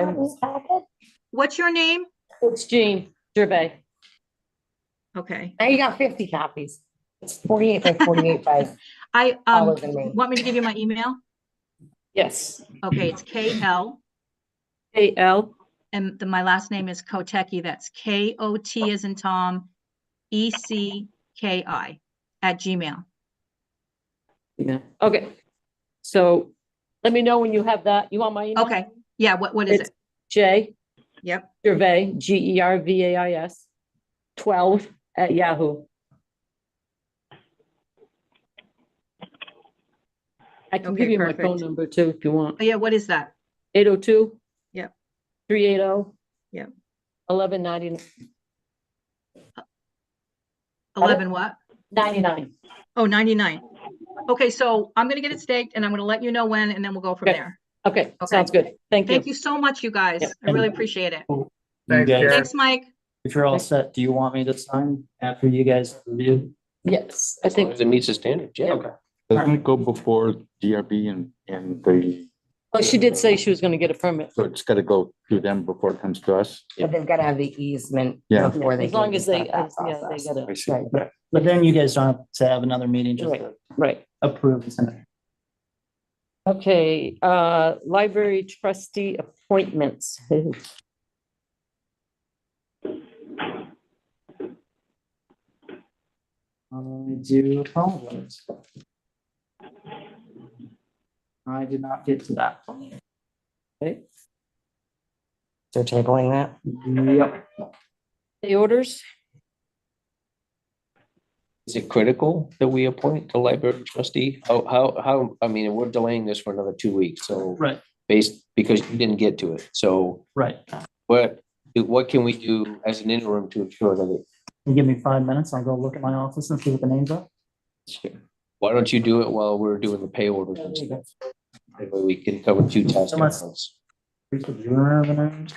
What's your name? It's Jean Gervais. Okay, Now you got 50 copies. It's 48 by 48 by, I Taller than me. want me to give you my email? Yes. Okay, it's KL AL. and my last name is Koteki. That's KOT as in Tom, ECKI @gmail. Yeah. Okay. So let me know when you have that. You want my email? Okay, yeah, what is It's it? J Yep, Gervais, GERVAIS 12 at Yahoo. I can give Okay, you my phone perfect. number too, if you want. oh yeah, what is that? 802. Yep. 380. Yep. 1199. 11 what? 99. Oh, 99. Okay, so I'm gonna get it staked and I'm gonna let you know when, and then we'll go from Okay. there. Okay, sounds good. Thank you. Thank you so much, you guys. Yep. I really appreciate it. You Thanks, guys- Jared. Thanks, Mike. If you're all set, do you want me to sign after you guys review? Yes, I As long think, as it meets the standard, yeah. Okay. Doesn't it go before DRB and the, well, she did say she was gonna get a permit. so it's gotta go through them before it comes to us? but they've got to have the easement Yeah. before they. As long can as they, start that yeah, they process. gotta. I see. Right. But then you guys don't have to have another meeting, just Right. to Right. approve it. Okay, library trustee appointments. I do apologize. I did not get to that. Okay. So tabling that. Yep. The orders? Is it critical that we appoint the library trustee? I mean, we're delaying this for another 2 weeks, so. Right, Because you didn't get to it, so right. what can we do as an interim to ensure that it? You give me 5 minutes, I'll go look at my office and see what the names are. Why don't you do it while we're doing the pay orders and stuff? That way we can cover 2 tasks at Unless- once. Do you remember the names?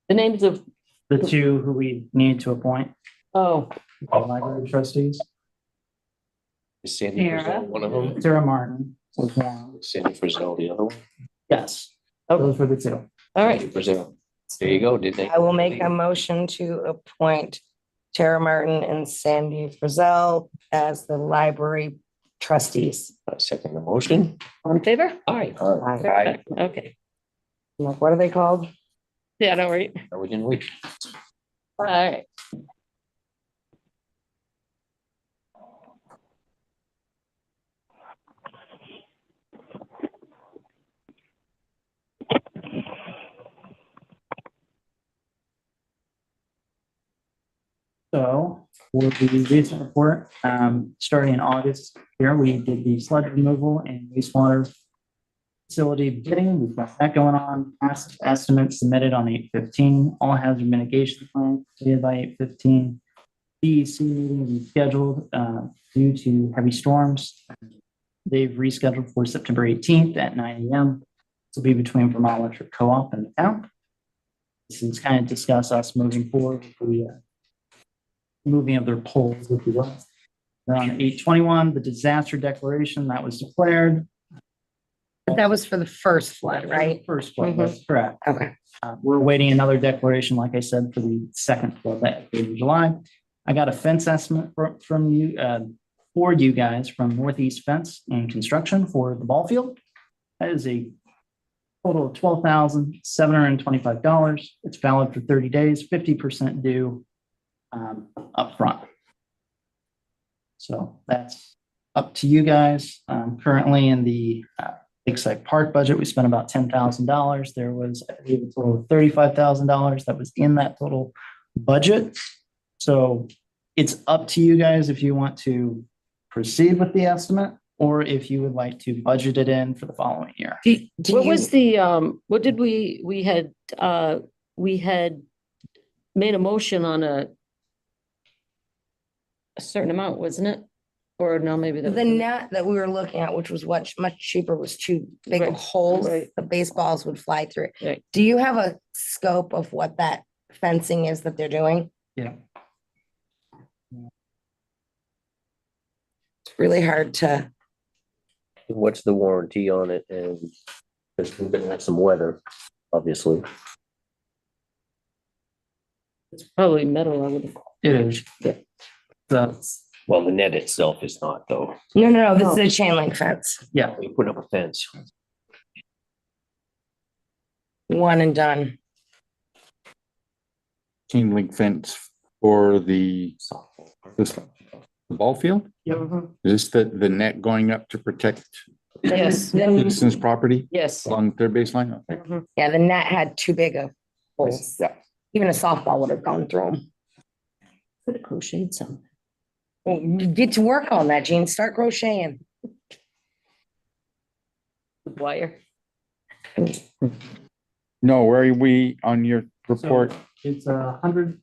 The names of, The two who we need to appoint, oh, the library trustees. Is Sandy Frizzell one of them? Sarah Martin was one. Sandy Frizzell, the other one? Yes, those were the two. all right. Sandy Frizzell. There you go, did they? I will make a motion to appoint Tara Martin and Sandy Frizzell as the library trustees. I second the motion. All in favor? Aye. Aye. Okay. Like, what are they called? Yeah, no, right. Are we gonna wait? All right. So for the recent report, starting in August here, we did the sludge removal and wastewater facility bidding. We've got that going on. Past estimates submitted on 8/15. All hazard mitigation plan completed by 8/15. DEC meeting is scheduled due to heavy storms. They've rescheduled for September 18th at 9 a.m. This will be between Vermont Electric Co-op and the town. This is kind of discuss us moving forward with the moving of their poles, if you will. Then on 8/21, the disaster declaration that was declared. But that was for the first flood, right? First flood, that's correct. Okay. We're awaiting another declaration, like I said, for the second flood that occurred in July. I got a fence estimate from you, for you guys from Northeast Fence and Construction for the ball field. That is a total of $12,725. It's valid for 30 days, 50% due upfront. So that's up to you guys. Currently in the Lakeside Park budget, we spent about $10,000. There was, I believe, a total of $35,000 that was in that total budget. So it's up to you guys if you want to proceed with the estimate or if you would like to budget it in for the following year. What was the, what did we had made a motion on a certain amount, wasn't it? Or no, maybe that. The net that we were looking at, which was much cheaper, was too big of Right, holes. right. The baseballs would fly through it. Right. Do you have a scope of what that fencing is that they're doing? Yeah. It's really hard to, What's the warranty on it? And because we're gonna have some weather, obviously. It's probably metal, I would have. It is. Yeah. Well, the net itself is not though. no, this is a chain link fence. Yeah. We put up a fence. One and done. Chain link fence for the ball field? Is this the net going up to protect Yes, citizens' property yes. along their baseline? Okay. Mhm. Yeah, the net had too big of holes. Yeah. Even a softball would have gone through them. Could have crocheted some. Well, you get to work on that, Gene. Start crocheting. Wire. No, where are we on your report? So it's 100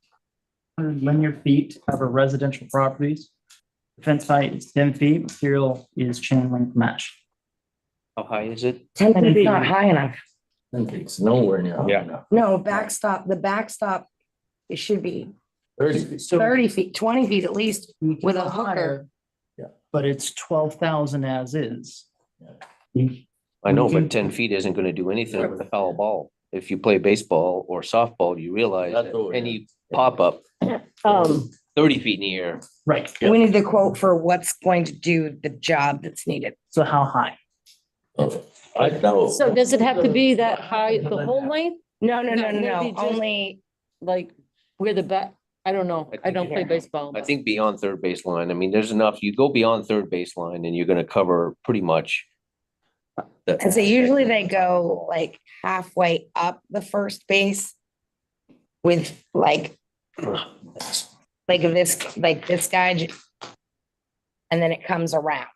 linear feet to cover residential properties. Fence height is 10 feet. Material is chain link mesh. How high is it? 10 feet is not high enough. It's nowhere near. Yeah. No, the backstop, it should be So 30 feet, 20 feet at least with a hooker. but it's 12,000 as is. I know, We can- but 10 feet isn't gonna do anything with a foul ball. If you play baseball or softball, you realize That's that over there. any pop-up 30 feet in the air. Right. We need the quote for what's going to do the job that's needed. So how high? I know. So does it have to be that high, the whole length? No, No, maybe just- only, Like where the back, I don't know. I don't play baseball. I but- think beyond third baseline, I mean, there's enough, you go beyond third baseline and you're gonna cover pretty much. And so usually they go like halfway up the first base with like this guy. And then it comes around.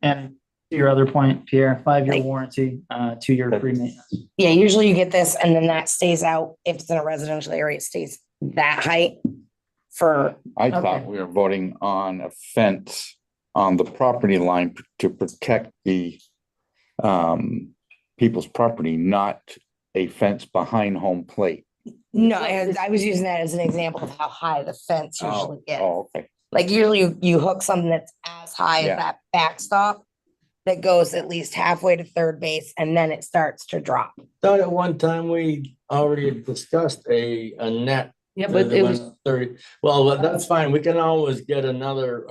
And to your other point, Pierre, 5-year Like- warranty, 2-year free maintenance. Yeah, usually you get this and then that stays out. If it's in a residential area, it stays that height for, I thought Okay. we were voting on a fence on the property line to protect the people's property, not a fence behind home plate. no, I was using that as an example of how high the fence usually is. Oh, okay. Like usually you hook something that's as high Yeah. as that backstop that goes at least halfway to third base and then it starts to drop. Thought at one time we already discussed a net. Yeah, but it was, 30, well, that's fine. We can always get another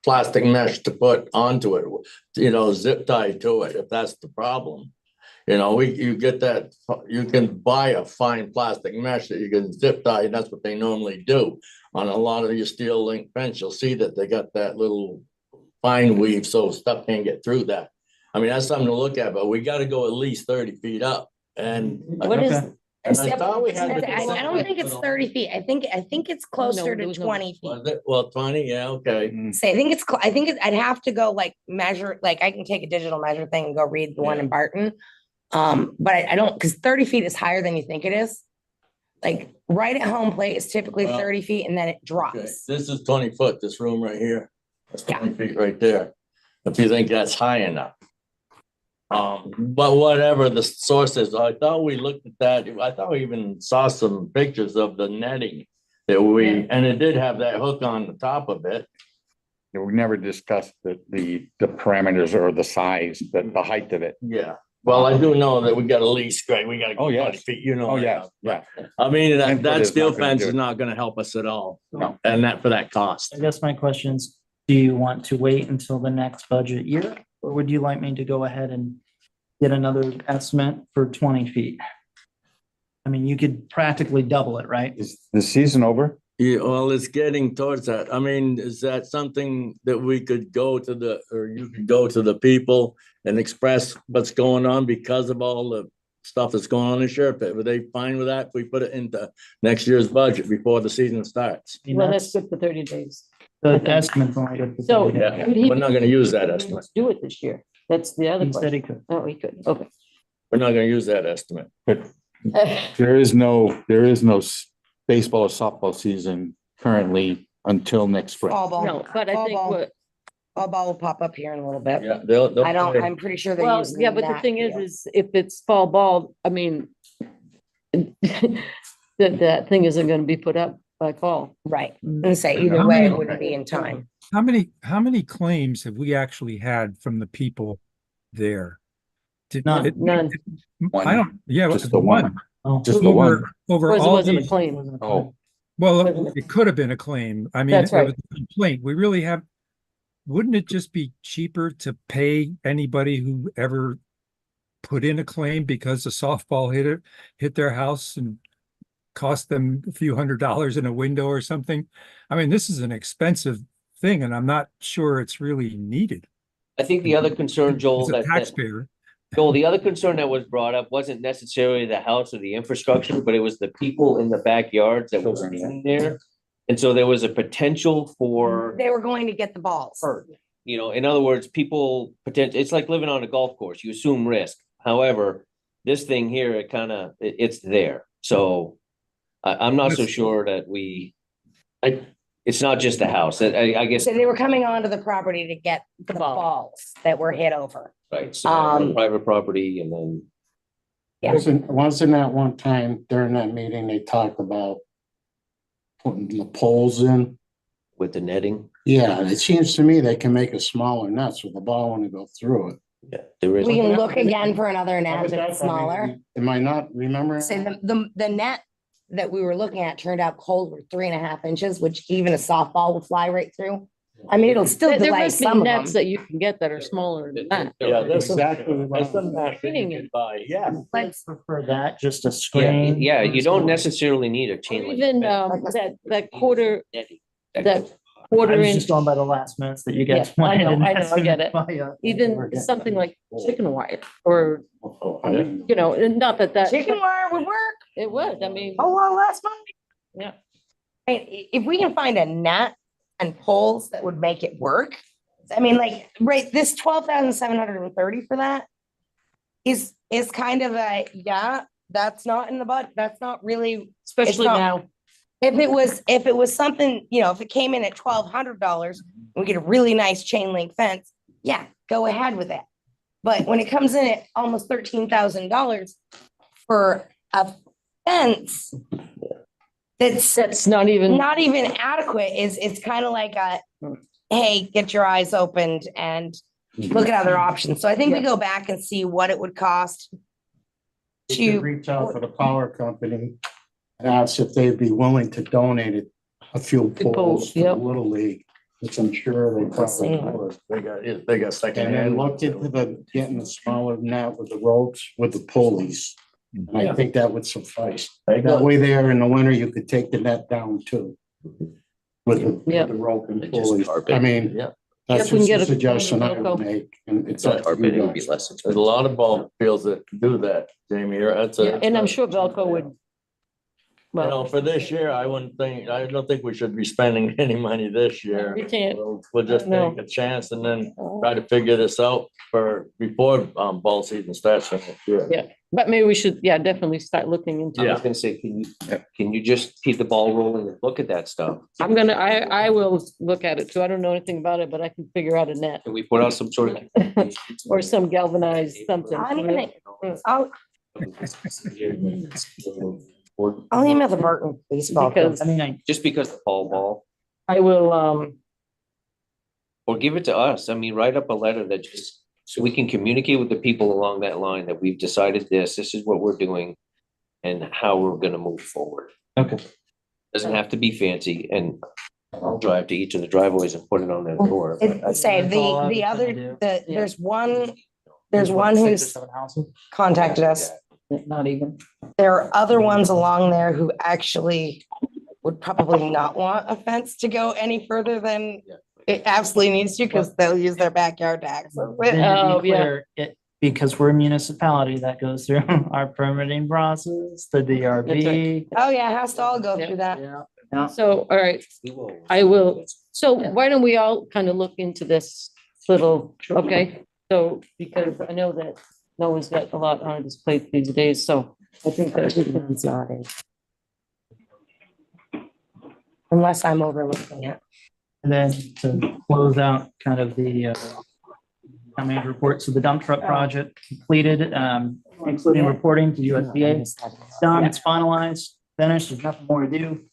plastic mesh to put onto it, you know, zip tie to it if that's the problem. You know, you get that, you can buy a fine plastic mesh that you can zip tie, and that's what they normally do. On a lot of your steel link fence, you'll see that they got that little fine weave, so stuff can't get through that. I mean, that's something to look at, but we gotta go at least 30 feet up. And what is, Okay. and I thought we had. I don't think it's 30 feet. I think it's closer there to was no- 20 feet. Was it? Well, 20, yeah, okay. Say, I think I'd have to go like measure, like I can take a digital measure thing and go read the one in Barton. But I don't, because 30 feet is higher than you think it is. Like right at home plate is typically Well, 30 feet and then it Okay, drops. this is 20 foot, this room right here. That's Yeah. 20 feet right there. If you think that's high enough. But whatever the source is, I thought we looked at that. I thought we even saw some pictures of the netting that and it did have that hook on the top of it. We never discussed the parameters or the size, the height of it. Yeah. Well, I do know that we got a lease, right? We gotta go Oh, 20 yes. feet, you know. Oh, that. yeah, yeah. I mean, 10 foot that is steel not gonna fence do is it. not gonna help us at all. No. And that for that cost. I guess my question is, do you want to wait until the next budget year? Or would you like me to go ahead and get another estimate for 20 feet? I mean, you could practically double it, right? Is the season over? Yeah, well, it's getting towards that. I mean, is that something that we could go to or you could go to the people and express what's going on because of all the stuff that's going on in Sheriff? Were they fine with that? If we put it into next year's budget before the season starts? I mean, well, that's good for 30 days. The estimate's only good for So- 30 days. Yeah, Could he- we're not gonna use that estimate. Let's do it this year. That's the other He said he question. could. Oh, we could, okay. We're not gonna use that estimate. But there is no baseball or softball season currently until next spring. Fall ball. No, but I Fall think ball. what, Fall ball will pop up here in a little bit. Yeah, they'll. I'm pretty sure they're well, using. yeah, but the that thing field. is if it's fall ball, I mean, that thing isn't gonna be put up by fall. Right, and say either How way, it many- wouldn't be in time. How many claims have we actually had from the people there? None. None. I don't, yeah, Just the one. Oh, Just the one. over Was- all wasn't a these, claim. Oh, well, it could have been a claim. I mean, That's it right. was a complaint. We really have, wouldn't it just be cheaper to pay anybody who ever put in a claim because the softball hit their house and cost them a few $100s in a window or something? I mean, this is an expensive thing and I'm not sure it's really needed. I think the other concern, Joel, As a that taxpayer. Joel, the other concern that was brought up wasn't necessarily the house or the infrastructure, but it was the people in the backyards that were in there. And so there was a potential for They were going to get the balls. hurt. You know, in other words, it's like living on a golf course. You assume risk. However, this thing here, it's there. So I'm not so sure that it's not just a house. I guess, So they were coming onto the property to get the balls that were hit over. right, so Um, private property and then, Yeah. Wasn't that one time during that meeting, they talked about putting the poles in? with the netting. Yeah, it seems to me they can make a smaller net so the ball wouldn't go through it. Yeah, there is. We can look again for another net that's smaller. Am I not remembering? Say the net that we were looking at turned out cold were 3.5 inches, which even a softball would fly right through. I mean, it'll still There delay must be some of nets them. that you can get that are smaller than that. Yeah, that's Exactly. That's the math that you can buy, yeah. I prefer that, just a Yeah, screen. yeah, you don't necessarily need a chain Or link. even, fence. that quarter I was inch. just going by the last minutes that you Yeah, guys. I know, wanted, and I that's know, I get it. by, Even something like chicken wire or, Oh, you know, and not that. Chicken wire would work. It would, I mean, How long last month? yeah. If we can find a net and poles that would make it work. I mean, like, right, this 12,730 for that is kind of a, yeah, that's not in the budget. That's not really. Especially not- now. If it was something, you know, if it came in at $1,200, we get a really nice chain link fence, yeah, go ahead with it. But when it comes in at almost $13,000 for a fence, That's not even. not even adequate, it's kind of like a, hey, get your eyes opened and look at other options. So I think we go back and see what it would cost You to. could reach out to the power company and ask if they'd be willing to donate a few poles to the yep. Little League, which I'm sure they probably would. They got second And then hand. look into getting the smaller net with the ropes, with the pulleys. And I think that would suffice. That way there in the winter, you could take the net down too. With Yeah. the rope and Just pulleys. carpet. I mean, Yeah. that's If we can just get a a- suggestion I Local. would make, and it's up to Carpet, you it would be guys. less There's expensive. a lot of ball fields that do that, Jamie, that's Yeah, and I'm sure Velco would. You know, for this year, I don't think we should be spending any money this year. We can't. We'll just No. take a chance and then try to figure this out before ball season starts for next year. Yeah, but maybe we should, yeah, definitely start looking into I it. was gonna say, can you just keep the ball rolling and look at that stuff? I will look at it too. I don't know anything about it, but I can figure out a net Can we put out some sort of? or some galvanized something. I'm gonna, I'll email the Barton baseball. Because I mean, Just because the ball, I will, or give it to us. I mean, write up a letter that just, so we can communicate with the people along that line that we've decided this is what we're doing and how we're gonna move forward. Okay. Doesn't have to be fancy, and I'll drive to each of the driveways and put it on their door. Say, the other, there's one who's contacted us. not even. There are other ones along there who actually would probably not want a fence to go any further than it absolutely needs to, because they'll use their backyard to access then it. to be Oh, yeah. clear, because we're a municipality that goes through our permitting process, the DRB. Oh, yeah, it has to all go through that. Yeah. So, all right, I will, so why don't we all kind of look into this little, okay? So, because I know that Noah's got a lot on his plate these days, so I think that we can. It's not in. Unless I'm overlooking it. And then to close out kind of the town manager reports of the dump truck project completed, including reporting to USDA. It's done, it's finalized, finished, there's nothing more to do.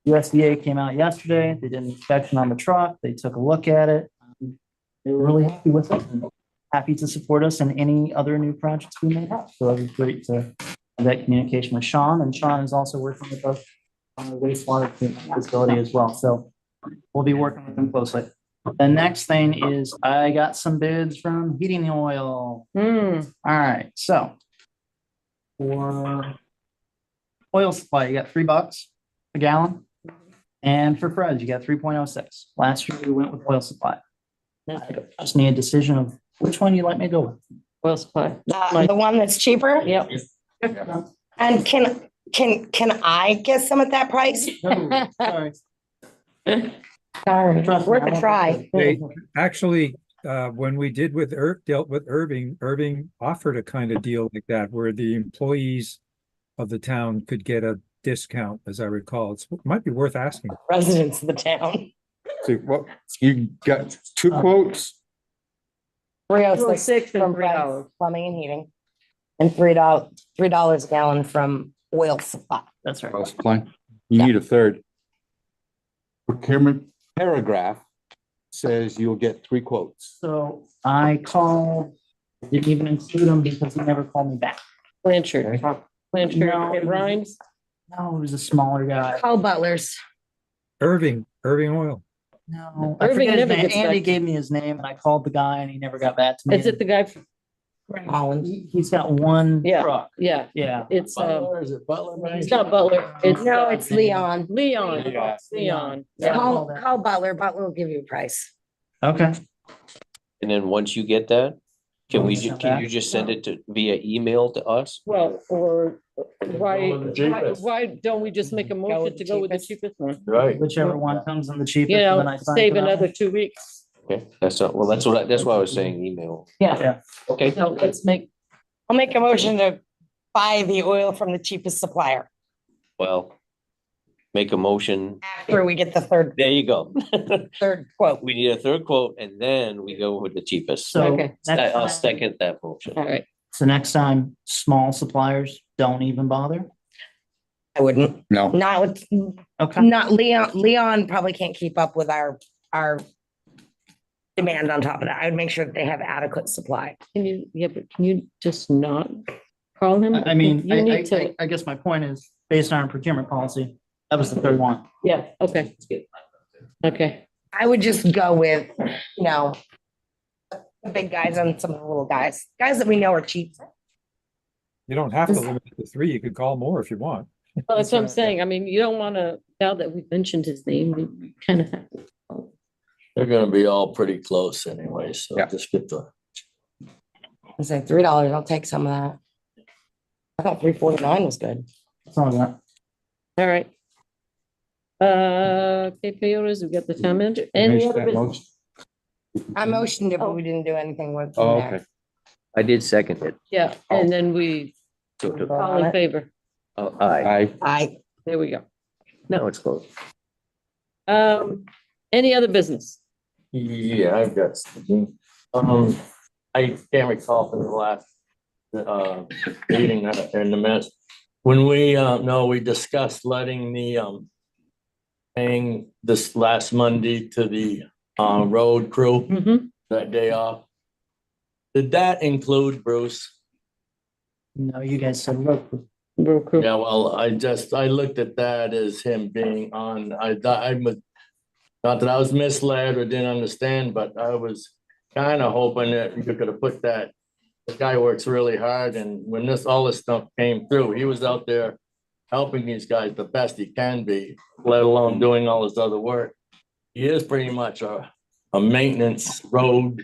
USDA came out yesterday, they did an inspection on the truck, they took a look at it. They were really happy with it, and happy to support us in any other new projects we may have. So it was great to have that communication with Sean, and Sean is also working with us on the wastewater treatment facility as well. So we'll be working with them closely. The next thing is I got some bids from heating oil. All right, so for oil supply, you got $3 a gallon. And for Fred, you got 3.06. Last year we went with oil supply. I just need a decision of which one you'd like me to go with. Oil supply. The one that's cheaper? Yep. And can I get some at that price? Sorry. Sorry, worth a try. They actually, when we did with dealt with Irving offered a kind of deal like that where the employees of the town could get a discount, as I recall. It might be worth asking. Residents of the town. So what, you got two quotes? 306 from Fred's Plumbing and Heating. And $3 a gallon from oil supply. That's right. Oil supply. You need a third. Procurement paragraph says you'll get 3 quotes. So I called, didn't even include him because he never called me back. Blanchard, No. and Rhymes. No, he was a smaller guy. Call Butlers. Irving Oil. No, I Irving forget his never name. gets Andy back. gave me his name and I called the guy and he never got back to me. Is it the guy? from- He's got one Yeah. truck. Yeah, Yeah. it's, Butler, is it Butler? it's not Butler. It's, No, it's Leon. Leon. Yeah. Leon. Yeah. Call Butler. Butler will give you a price. Okay. And then once you get that, can we, Send can you back. just send it to via email to us? Well, or why, Go with the cheapest. why don't we just make a motion to go with the cheapest one? Right. Whichever one comes in the cheapest. You and then know, I sign save for that another one. 2 weeks. Okay, that's, well, that's why I was saying email. Yeah. Okay. So let's make, I'll make a motion to buy the oil from the cheapest supplier Well, make a motion. after we get the third There you go. quote. We need a third quote and then we go with the cheapest. So Okay. next I'll time- second that motion. all right. So next time, small suppliers don't even bother. I wouldn't, No, not with, Okay. not Leon. Leon probably can't keep up with our demand on top of that. I would make sure that they have adequate supply. Can you, yeah, but can you just not call him? I mean, You need to, I guess my point is, based on our procurement policy, that was the third one. yeah, okay. Okay, I would just go with, you know, the big guys and some of the little guys, guys that we know are cheap. You don't have to limit it to 3. You could call more if you want. well, that's what I'm saying. I mean, you don't want to, now that we've mentioned his name, we kind of have to. They're gonna be all pretty close anyway, so Yeah. just get the. I say $3, I'll take some of that. I thought $3.49 was good. Something like that. All right. Okay, Peoras, we've got the town manager. Any Finish other that business? motion. I motioned it, but we didn't do anything with. Oh, there. okay. I did second it. Yeah, and then we So to- all in favor. Oh, aye. I, There we go. No, it's close. Any other business? Yeah, I've got something. I can't recall from the last meeting in the minutes. When we, no, we discussed letting the paying this last Monday to the road crew, Mm-hmm. that day off. Did that include Bruce? No, you guys said, look, Yeah, well, I looked at that as him being on, I thought, not that I was misled or didn't understand, but I was kind of hoping that you could have put that. The guy works really hard, and when all this stuff came through, he was out there helping these guys the best he can be, let alone doing all this other work. He is pretty much a maintenance road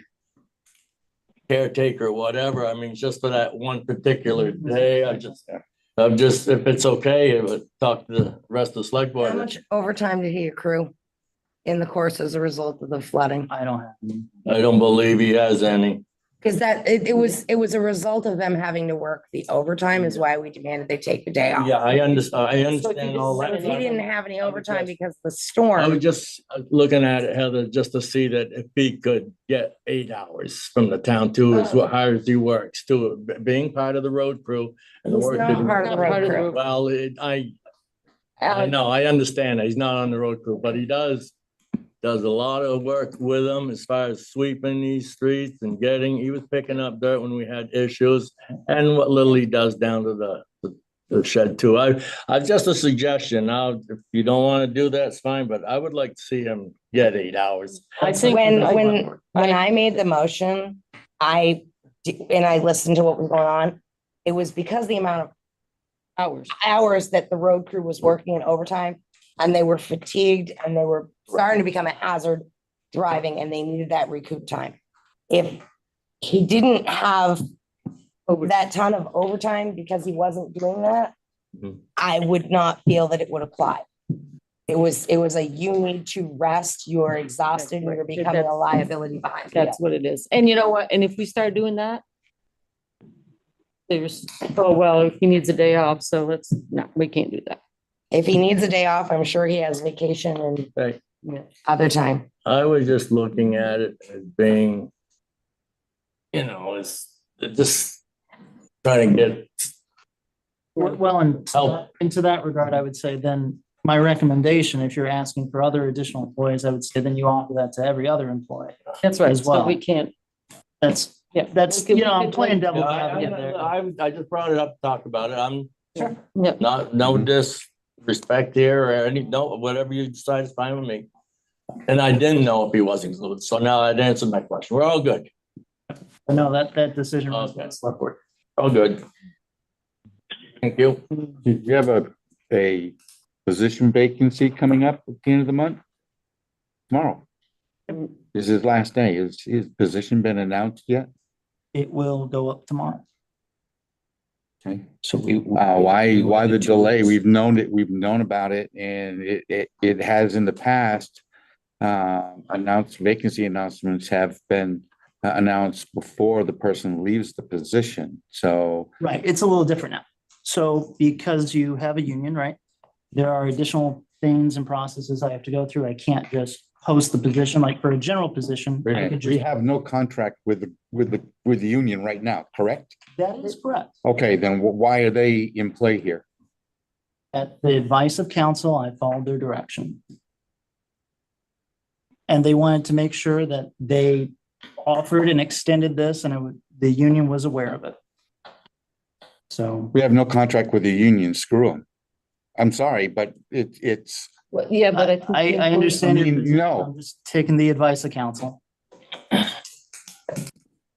caretaker, whatever. I mean, just for that one particular day, I'm just, if it's okay, I would talk to the rest of the select how board. much overtime did he accrue in the course as a result of the flooding? I don't have. I don't believe he has any. Because it was a result of them having to work the overtime is why we demanded they take the day off. Yeah, I understand all So if he that. didn't have any overtime because of the I storm, was just looking at it, Heather, just to see that if he could get 8 hours from the town too, is what hard as he works too, being part of the road crew and the he's work. not that- part of the Not part road of the crew. road. Well, I know, I understand that he's not on the road crew, but he does a lot of work with them as far as sweeping these streets and he was picking up dirt when we had issues and what little he does down to the shed too. I've just a suggestion. Now, if you don't want to do that, it's fine, but I would like to see him get 8 hours. I think. when I made the motion, and I listened to what was going on, it was because the amount of hours that the road crew was working in overtime, and they were fatigued and they were starting to become a hazard driving, and they needed that recoup time. If he didn't have that ton of overtime because he wasn't doing that, Mhm. I would not feel that it would apply. It was you need to rest, you're exhausted, you're becoming a liability behind you. That's what it is. And you know what? And if we start doing that, there's, oh, well, he needs a day off, so no, we can't do that. If he needs a day off, I'm sure he has vacation and Right. other time. I was just looking at it as being, it's just trying to get Well, and help. into that regard, I would say then my recommendation, if you're asking for other additional employees, I would say then you offer that to every other employee. That's right. As So well. we can't, That's, yeah. that's, we could- I'm we could playing like- devil's Yeah, advocate there. I just brought it up to talk about it. I'm Yeah. no disrespect here or no, whatever you decide is fine with me. And I didn't know if he was included, so now that answered my question. We're all good. But no, that decision was Okay. by the select board. All good. Thank you. Did you have a position vacancy coming up at the end of the month? Tomorrow. Is his last day. Is his position been announced yet? It will go up tomorrow. Okay. So we. Why the delay? We've known about it, and it has in the past. Vacancy announcements have been announced before the person leaves the position. So Right, it's a little different now. So because you have a union, right? There are additional things and processes I have to go through. I can't just post the position like for a general position. I could we just, have no contract with the union right now, correct? that is correct. Okay, then why are they in play here? At the advice of council, I followed their direction. And they wanted to make sure that they offered and extended this and the union was aware of it. So. We have no contract with the union. Screw them. I'm sorry, but it's. Well, yeah, but I think. I understand. I mean, your position. no. I'm just taking the advice of council.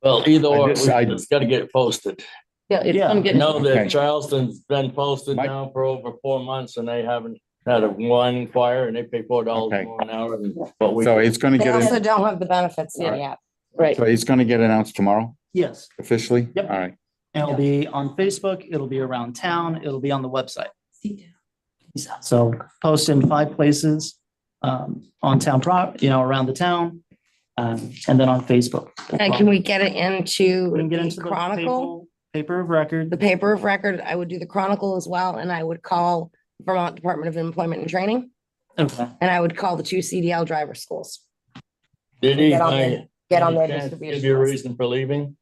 Well, either or, we I just gotta get it posted. Yeah, it's Yeah. gonna I get. know that Okay. Charleston's been posted Mike- now for over 4 months and they haven't had a one inquiry and they pay $4 Okay. more an hour than what we. So it's gonna They get, also don't have the benefits Yeah. yet. Right. so it's gonna get announced tomorrow Yes, officially? Yep. All right. it'll be on Facebook, it'll be around town, it'll be on the website. So post in 5 places, on town around the town, and then on Facebook. And can we get it into We can get the into the Chronicle? paper of record. The paper of record, I would do the Chronicle as well, and I would call Vermont Department of Employment and Training, Okay, and I would call the 2 CDL driver schools. Did he? Get on their- get on their Any chance to distribution Give you a list. reason for leaving?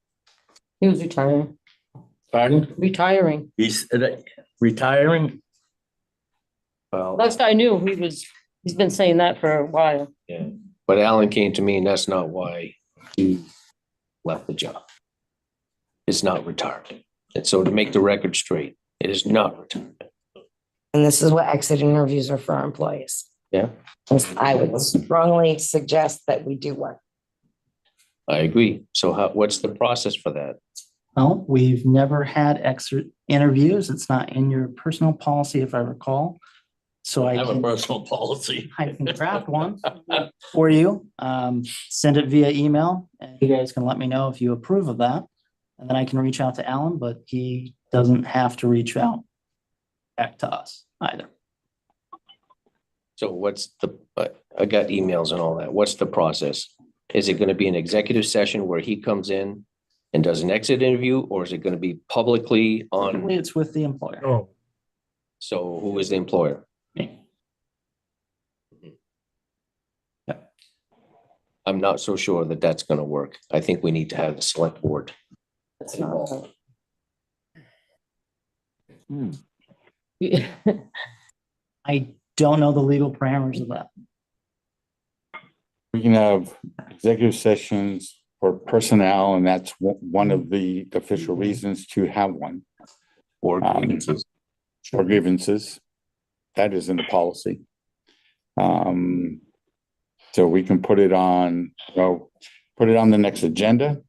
He was retiring. Pardon? Retiring. He's retiring? Well, Last I knew, he's been saying that for a while. yeah, but Alan came to me and that's not why he left the job. It's not retirement. And so to make the record straight, it is not retirement. And this is what exit interviews are for our employees. Yeah, I would strongly suggest that we do one. I agree. So what's the process for that? well, we've never had exit interviews. It's not in your personal policy, if I recall. So I I have a can, personal policy. I can draft one for you, send it via email, and you guys can let me know if you approve of that. And then I can reach out to Alan, but he doesn't have to reach out back to us either. So what's I got emails and all that. What's the process? Is it going to be an executive session where he comes in and does an exit interview, or is it going to be publicly Typically, on? it's with the employer. Oh, So who is the employer? Me. I'm not so sure that that's going to work. I think we need to have the select board. That's not. I don't know the legal parameters of that. We can have executive sessions for personnel, and that's one of the official reasons to have one. Or grievances. Or grievances. That is in the policy. So we can put it on, put it on the next agenda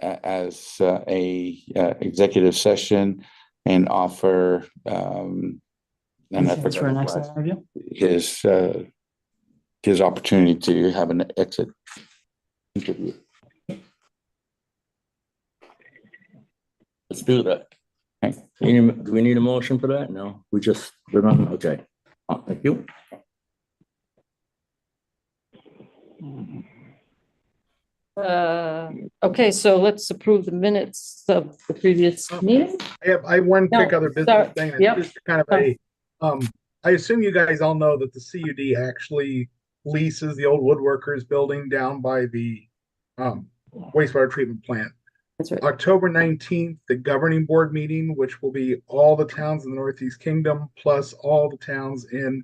as a executive session and offer, and I Chance for an forgot exit interview? his opportunity to have an exit interview. Let's do that. Okay. Do we need a motion for that? No, we just, okay. Thank you. Okay, so let's approve the minutes of the previous meeting. I have one quick No, other business sorry. thing. and Yep. it's just kind of I assume you guys all know that the CUD actually leases the old woodworkers building down by the wastewater treatment plant. That's right. October 19th, the governing board meeting, which will be all the towns in the Northeast Kingdom, plus all the towns in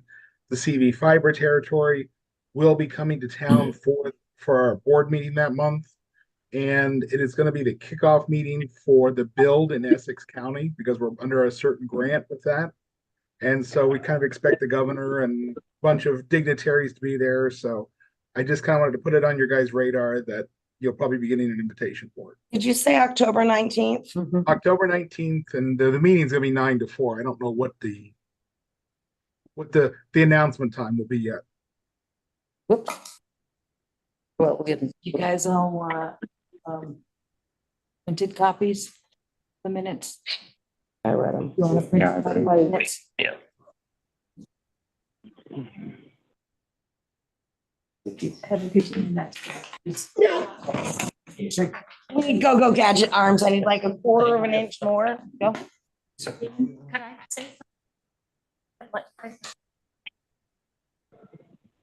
the CV fiber territory, will be coming to town for our board meeting that month. And it is going to be the kickoff meeting for the build in Essex County, because we're under a certain grant with that. And so we kind of expect the governor and a bunch of dignitaries to be there. So I just kind of wanted to put it on your guys' radar that you'll probably be getting an invitation for it. Did you say October 19th? October 19th, and the meeting's gonna be 9 to 4. I don't know what the announcement time will be yet. Well, we have You guys all want, printed copies, the minutes? I read them. You want to print Yeah, I out think- the minutes? Have a good night. We need go-go gadget arms. I need like a quarter of an inch more. Go.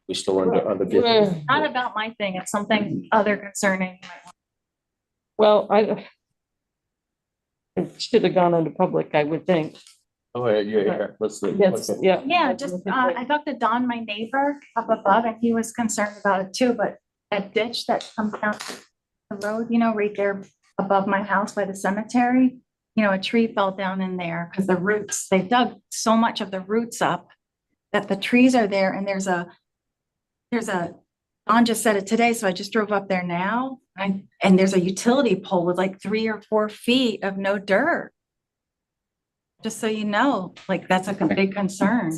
We still on the business. Not about my thing, it's something other concerning. Well, I it should have gone into public, I would think. Oh, yeah, yeah, let's. Yes, yeah. Yeah, just, I talked to Don, my neighbor up above, and he was concerned about it too, but that ditch that comes down the road, you know, right there above my house by the cemetery, you know, a tree fell down in there because the roots, they dug so much of the roots up that the trees are there, and there's a, Don just said it today, so I just drove up there now, and there's a utility pole with like 3 or 4 feet of no dirt. Just so you know, like, that's like a big concern.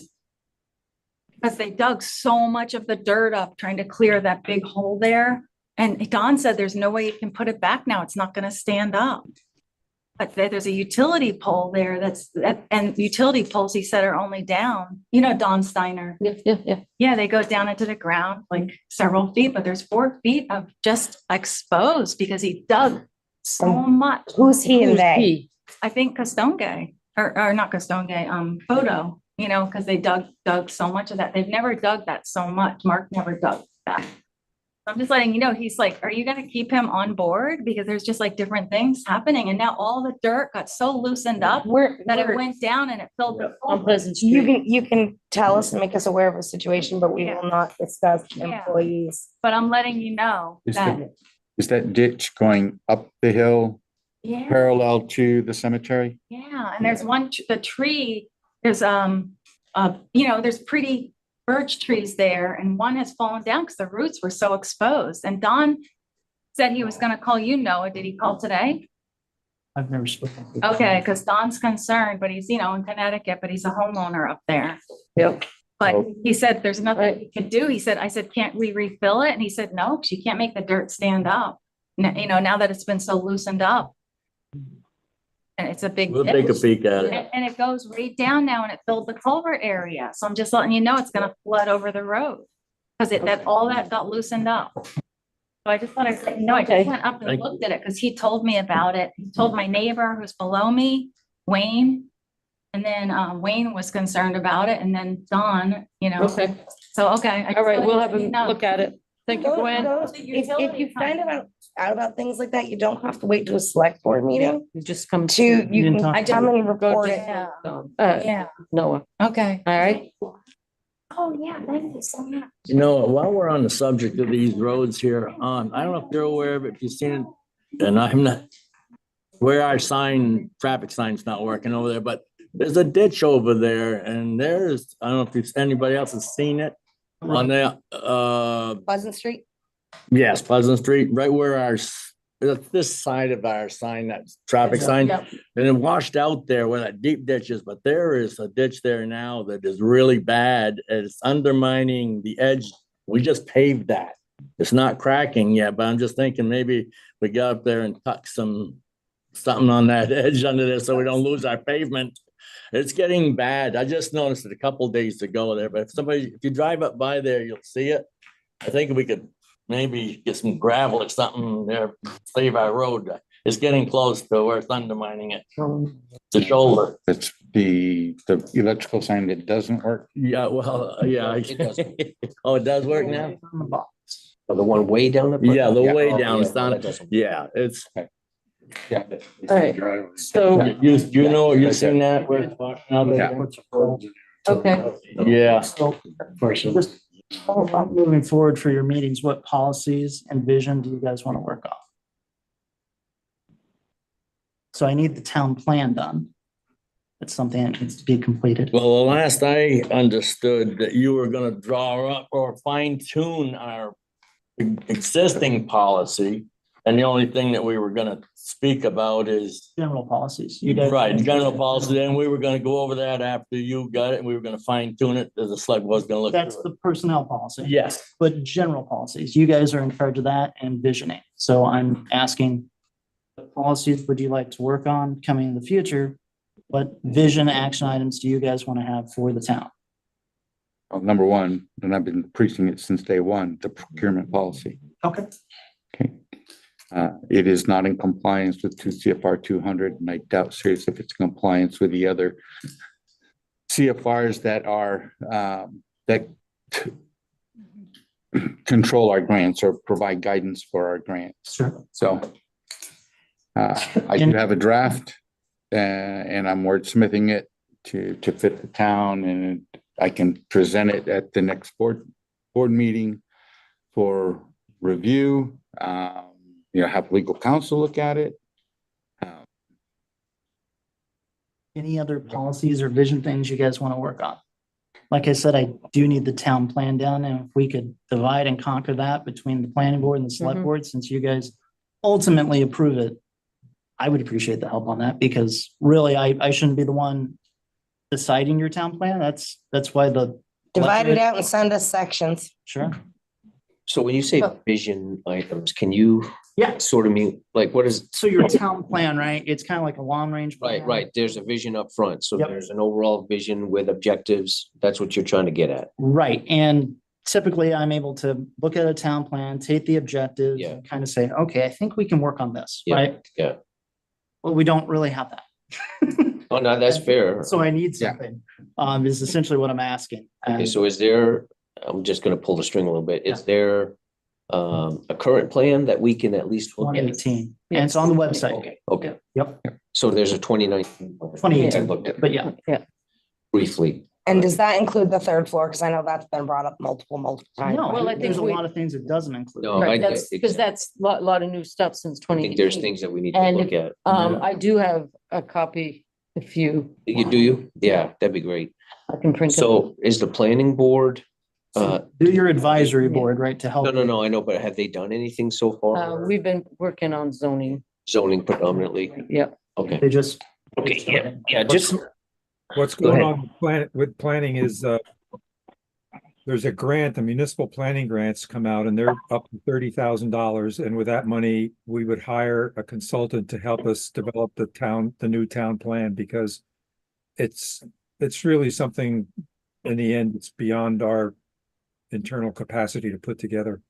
Because they dug so much of the dirt up trying to clear that big hole there. And Don said there's no way you can put it back now. It's not gonna stand up. But there's a utility pole there and utility poles, he said, are only down, you know, Don Steiner. Yeah. Yeah, they go down into the ground like several feet, but there's 4 feet of just exposed because he dug so much. Who's he and they? I think Castonguay, or not Castonguay, Photo, you know, because they dug so much of that. They've never dug that so much. Mark never dug that. I'm just letting you know, he's like, are you gonna keep him on board? Because there's just like different things happening. And now all the dirt got so loosened up that it went down and it filled the. On Pleasant Street. You can tell us and make us aware of a situation, but we will not discuss employees. But I'm letting you know that, Is that ditch going up the hill yeah, parallel to the cemetery? yeah. And there's one, the tree, there's, you know, there's pretty birch trees there and one has fallen down because the roots were so exposed. And Don said he was gonna call you, Noah. Did he call today? I've never spoken. to him. Okay, because Don's concerned, but he's, you know, in Connecticut, but he's a homeowner up there. Yep. But he said, there's nothing he could do. He said, I said, can't we refill it? And he said, no, 'cause you can't make the dirt stand up. You know, now that it's been so loosened up. And it's a big. We'll take a peek at it. And it goes right down now and it filled the culvert area. So I'm just letting you know, it's gonna flood over the road. Cause all that got loosened up. So I just thought I'd let you know, I just went up and Thank you. looked at it, cause he told me about it. He told my neighbor who's below me, Wayne. And then, Wayne was concerned about it and then Don, you know. Okay, So, okay. all right, we'll have him look at it. Thank you, Gwen. If you find out about things like that, you don't have to wait to a select board meeting You just come you didn't can talk come and Go report to- it. Yeah, Noah, okay. all right? Oh, yeah, thank you so much. You know, while we're on the subject of these roads here, I don't know if you're aware of it, if you've seen it, and I'm not, where our traffic sign's not working over there, but there's a ditch over there and there's, I don't know if anybody else has seen it on the, Pleasant Street? yes, Pleasant Street, right where this side of our sign, that traffic sign. Yep. And it washed out there where that deep ditch is, but there is a ditch there now that is really bad. It's undermining the edge. We just paved that. It's not cracking yet, but I'm just thinking maybe we got up there and tuck something on that edge under there so we don't lose our pavement. It's getting bad. I just noticed it a couple days ago there, but if you drive up by there, you'll see it. I think we could maybe get some gravel or something there, save our road. It's getting close to where it's undermining it. It's a shoulder. It's the electrical sign that doesn't work. Yeah, well, yeah. It does. Oh, it does work now? On the box. Oh, the one way down the. Yeah, the way oh, down, yeah, it's not, that doesn't- yeah, it's, Yeah. All right, so, you know, you've seen that where it's washing out there? okay. Yeah. So, just moving forward for your meetings, what policies and vision do you guys want to work on? So I need the town plan done. It's something that needs to be completed. Well, the last I understood that you were gonna draw up or fine tune our existing policy. And the only thing that we were gonna speak about is, General policies. You guys. right, general policy, and we were gonna go over that after you got it, and we were gonna fine tune it, as the select was gonna look That's through it. the personnel policy. Yes. But general policies, you guys are in charge of that and visioning. So I'm asking, what policies would you like to work on coming in the future? What vision action items do you guys want to have for the town? Well, number one, and I've been preaching it since day one, the procurement policy. Okay. Okay. It is not in compliance with 2 CFR 200, and I doubt seriously if it's in compliance with the other CFRs that are, that control our grants or provide guidance for our grants. Sure. So I do have a draft, and I'm wordsmithing it to fit the town, and I can present it at the next board meeting for review. Have legal counsel look at it. Any other policies or vision things you guys want to work on? Like I said, I do need the town plan down, and if we could divide and conquer that between the planning board and the select board, since you guys ultimately approve it, I would appreciate the help on that, because really, I shouldn't be the one deciding your town plan. That's why the. Divide it out and send us sections. Sure. So when you say vision items, can you Yeah. sort of mean, like, what is, So your town plan, right? It's kind of like a long range. right, plan. right, there's a vision up front. So Yep. there's an overall vision with objectives. That's what you're trying to get at. Right, and typically I'm able to look at a town plan, take the objectives, Yeah. and kind of say, okay, I think we can work on this, Yeah, right? yeah. Well, we don't really have that. Oh, no, that's fair. So I need something, is essentially what I'm asking. Okay, And so is there, I'm just gonna pull the string a little bit. Is there a current plan that we can at least look at? 2018, and it's on the website. Okay, okay. Yep, So there's a 2019. 2018, I looked at but yeah. briefly. And does that include the third floor? Because I know that's been brought up multiple times. No, Well, I think there's a we- lot of things it doesn't include. No, Right, I- that's, because that's a lot of new stuff since I twenty think there's eighteen. things that we need to And look at. I do have a copy, if you, Do you? Yeah, that'd be great. I can print it. So is the planning board, Do your advisory board, right, to help. no, I know, but have they done anything so far? We've been working on zoning. Zoning predominantly? Yep. Okay, They just. okay, yeah, just, What's Go going ahead. on with planning is, there's a grant, the municipal planning grants come out and they're up to $30,000. And with that money, we would hire a consultant to help us develop the new town plan, because it's really something, in the end, it's beyond our internal capacity to put together.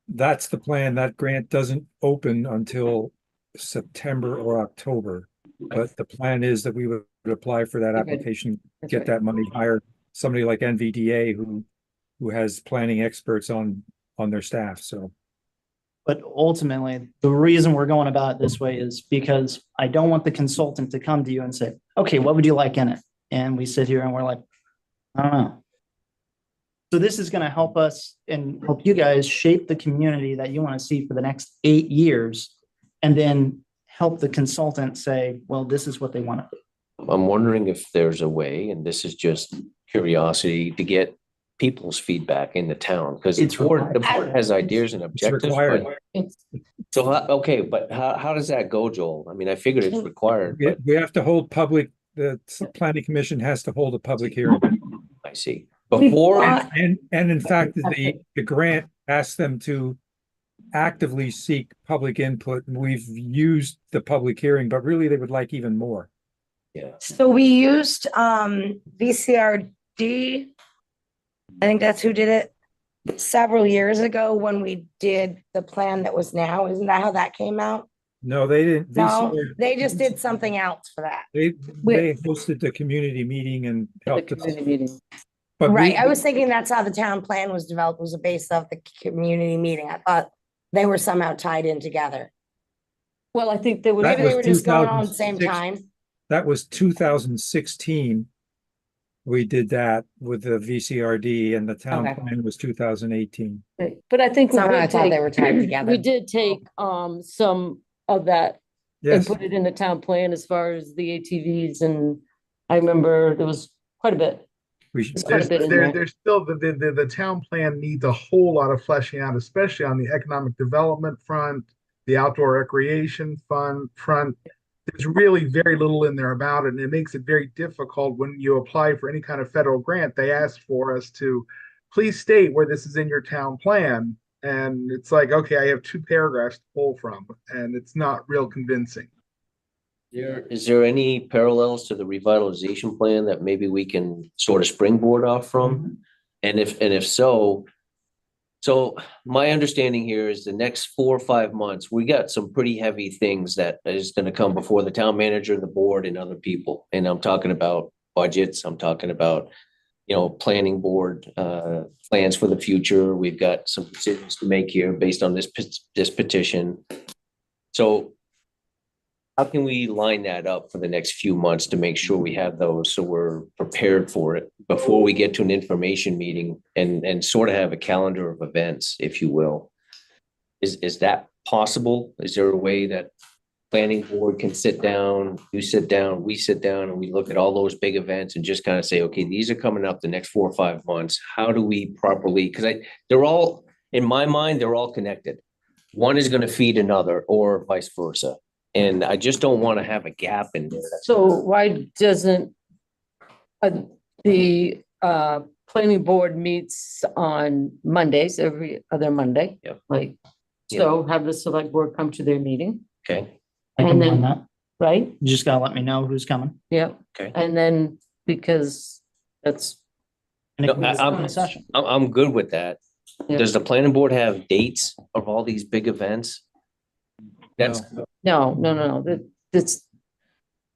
That's the plan. That grant doesn't open until September or October. But the plan is that we would apply for that Okay. application, That's get right. that money, hire somebody like NVDA who has planning experts on their staff, so. But ultimately, the reason we're going about it this way is because I don't want the consultant to come to you and say, okay, what would you like in it? And we sit here and we're like, I don't know. So this is going to help us and help you guys shape the community that you want to see for the next 8 years. And then help the consultant say, well, this is what they want to do. I'm wondering if there's a way, and this is just curiosity, to get people's feedback in the town, because It's the board has ideas and It's objectives. required. but- So, okay, but how does that go, Joel? I mean, I figured it's required, but We have to hold the planning commission has to hold a public hearing. I see. Before, And in fact, the grant asks them to actively seek public input. And we've used the public hearing, but really they would like even more. yeah, So we used VCRD. I think that's who did it several years ago when we did the plan that was now. Isn't that how that came out? No, they didn't. No, they just did something else for that. They hosted the community meeting and The helped us. community meeting. But we- Right, I was thinking that's how the town plan was developed, was a base of the community meeting. I thought they were somehow tied in together. Well, I think they would. That Maybe they was were just going on at the same 2006. time. That was 2016. We did that with the VCRD, and the town Okay. plan was 2018. But I think we Somehow I did thought they take, were tied together. we did take some of that Yes, put it in the town plan as far as the ATVs, and I remember there was quite a bit. we should, There's quite a bit in there. There's still the town plan needs a whole lot of fleshing out, especially on the economic development front, the outdoor recreation front. There's really very little in there about it, and it makes it very difficult when you apply for any kind of federal grant. They ask for us to please state where this is in your town plan. And it's like, okay, I have 2 paragraphs to pull from, and it's not real convincing. Is there any parallels to the revitalization plan that maybe we can sort of springboard off from? And if so, my understanding here is the next 4 or 5 months, we got some pretty heavy things that is gonna come before the town manager, the board, and other people. And I'm talking about budgets, I'm talking about, planning board, plans for the future. We've got some decisions to make here based on this petition. So how can we line that up for the next few months to make sure we have those so we're prepared for it before we get to an information meeting and sort of have a calendar of events, if you will? Is that possible? Is there a way that planning board can sit down, you sit down, we sit down, and we look at all those big events and just kind of say, okay, these are coming up the next 4 or 5 months. How do we properly, because they're all, in my mind, they're all connected. One is going to feed another or vice versa. And I just don't want to have a gap in there. So why doesn't the planning board meets on Mondays, every other Monday? Yep. Like, so have the select board come to their meeting, Okay, I can And run then- that. right? You just gotta let me know who's coming. Yeah, okay. and then because that's, And it No, can be a I'm- open session. I'm good with that. Yeah. Does the planning board have dates of all these big events? That's, no, that's,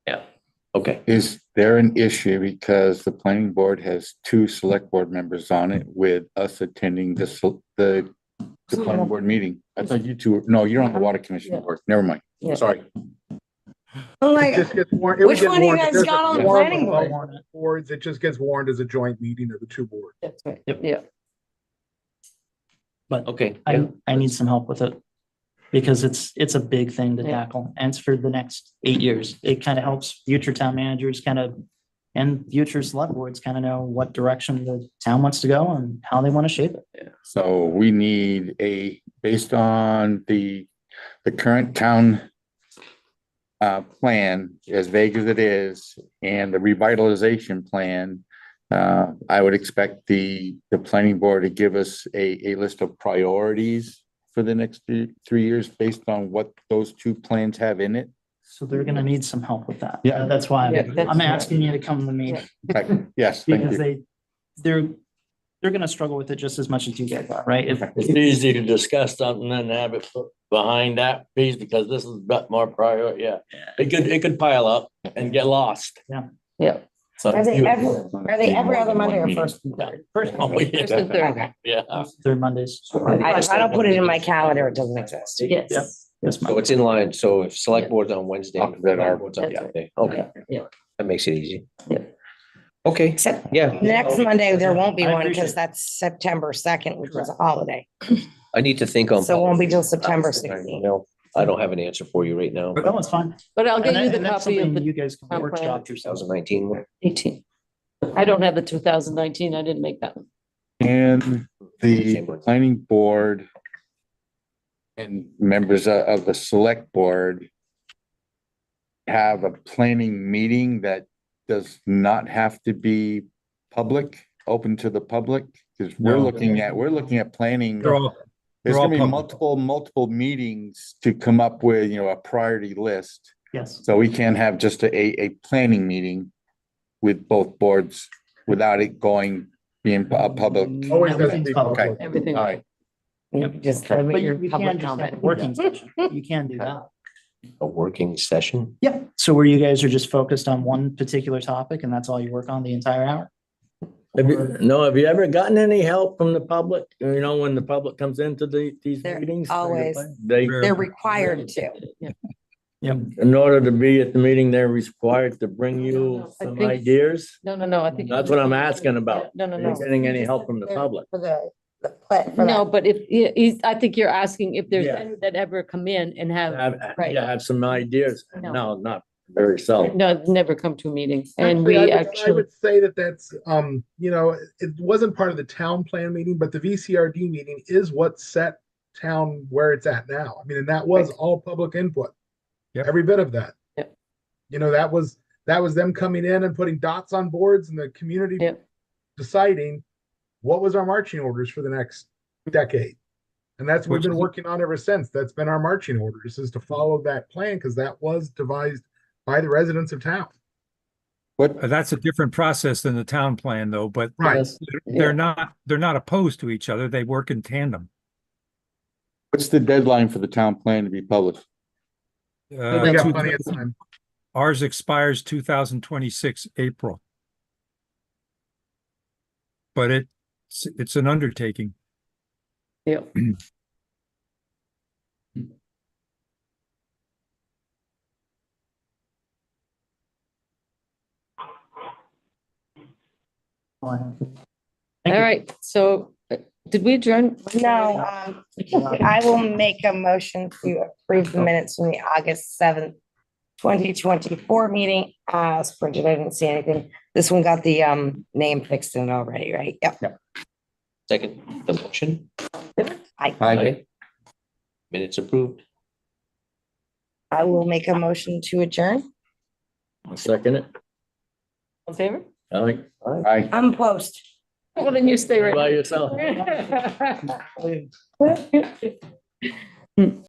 yeah, okay. Is there an issue because the planning board has 2 select board members on it with us attending the planning board meeting? I thought you 2, no, you're on the water commission Yeah. board. Never mind. Yeah. Sorry. I'm It like, just gets warned. It would which get one do you warned. guys There's got a on the quorum planning of board? Boards, it just gets warned as a joint meeting of the 2 boards. that's right, Yep. yeah. But Okay. yeah. I need some help with it. Because it's a big thing to Yeah. tackle, and it's for the next 8 years. It kind of helps future town managers and future select boards kind of know what direction the town wants to go and how they want to shape it. So we need based on the current town plan, as vague as it is, and the revitalization plan, I would expect the planning board to give us a list of priorities for the next 3 years based on what those 2 plans have in it. So they're gonna need some help with that. Yeah. That's why Yeah, that's- I'm asking you to come to me, Yeah. Right. Yes, thank because you. they're gonna struggle with it just as much as you guys are, right? It's easy to discuss something and have it put behind that piece because this is a bit more prior, yeah. It could pile up and get lost. Yeah. So Are they every other Monday or first and third? Oh, yeah. First and third. Yeah. Third Mondays. If I don't put it in my calendar, it doesn't exist. Yes. Yep. Yes, So it's in line. So if select board's on Wednesday, Up that planning are- board's on yeah. Monday. Okay, Yeah. that makes it easy. Yeah. Okay, Except yeah. next Monday, there won't be I one appreciate because it. that's September 2nd, which is a holiday. I need to think on. So it won't be till September I 16th. know. I don't have an answer for you right now. No, it's fine. But I'll get And you the that's copy of something the you guys can town plan. workshop yourselves. 2019. 18. I don't have the 2019, I didn't make that. And the planning board and members of the select board have a planning meeting that does not have to be public, open to the public, because we're No. looking at planning. they're all, There's they're all gonna be public. multiple meetings to come up with, a priority list. Yes. So we can't have just a planning meeting with both boards without it being a public. Always has to Everything's be public. Okay, Everything. all right. You just But limit you your you public can just have a comment. working session. You can do that. A working session? Yeah. So where you guys are just focused on one particular topic and that's all you work on the entire hour? Have you ever gotten any help from the public? When the public comes into these They're meetings? always- They, They're required to. in order to be at the meeting, they're required to bring you I some think- ideas. No, I think. That's what I'm asking about. No, Are you getting any help from the public? For the for No, that. but if, I think you're asking if there's Yeah. any that ever come in and have, right. Yeah, have some ideas. No. No, not very seldom. no, never come to a meeting. And Actually, we I actually, would say that that's, you know, it wasn't part of the town plan meeting, but the VCRD meeting is what set town where it's at now. I mean, and that was all public input. Yep. Every bit of that. Yep. You know, that was them coming in and putting dots on boards and the community Yep. deciding what was our marching orders for the next decade. And that's what we've Which been is- working on ever since. That's been our marching orders, is to follow that plan, because that was devised by the residents of town. What, That's a different process than the town plan though, but Right. they're not opposed to each other. They work in tandem. what's the deadline for the town plan to be published? We Uh, got two- plenty of time. Ours expires 2026 April. But it's an undertaking. yeah. All right, so did we adjourn? No, I will make a motion to approve the minutes from the August 7th, 2024 meeting as printed. I didn't see anything. This one got the name fixed in already, right? Yep. Second, the motion. Aye. Minutes approved. I will make a motion to adjourn. I'll second it. All in favor? I like, Aye. I'm post. Well, then you stay right. by yourself. there.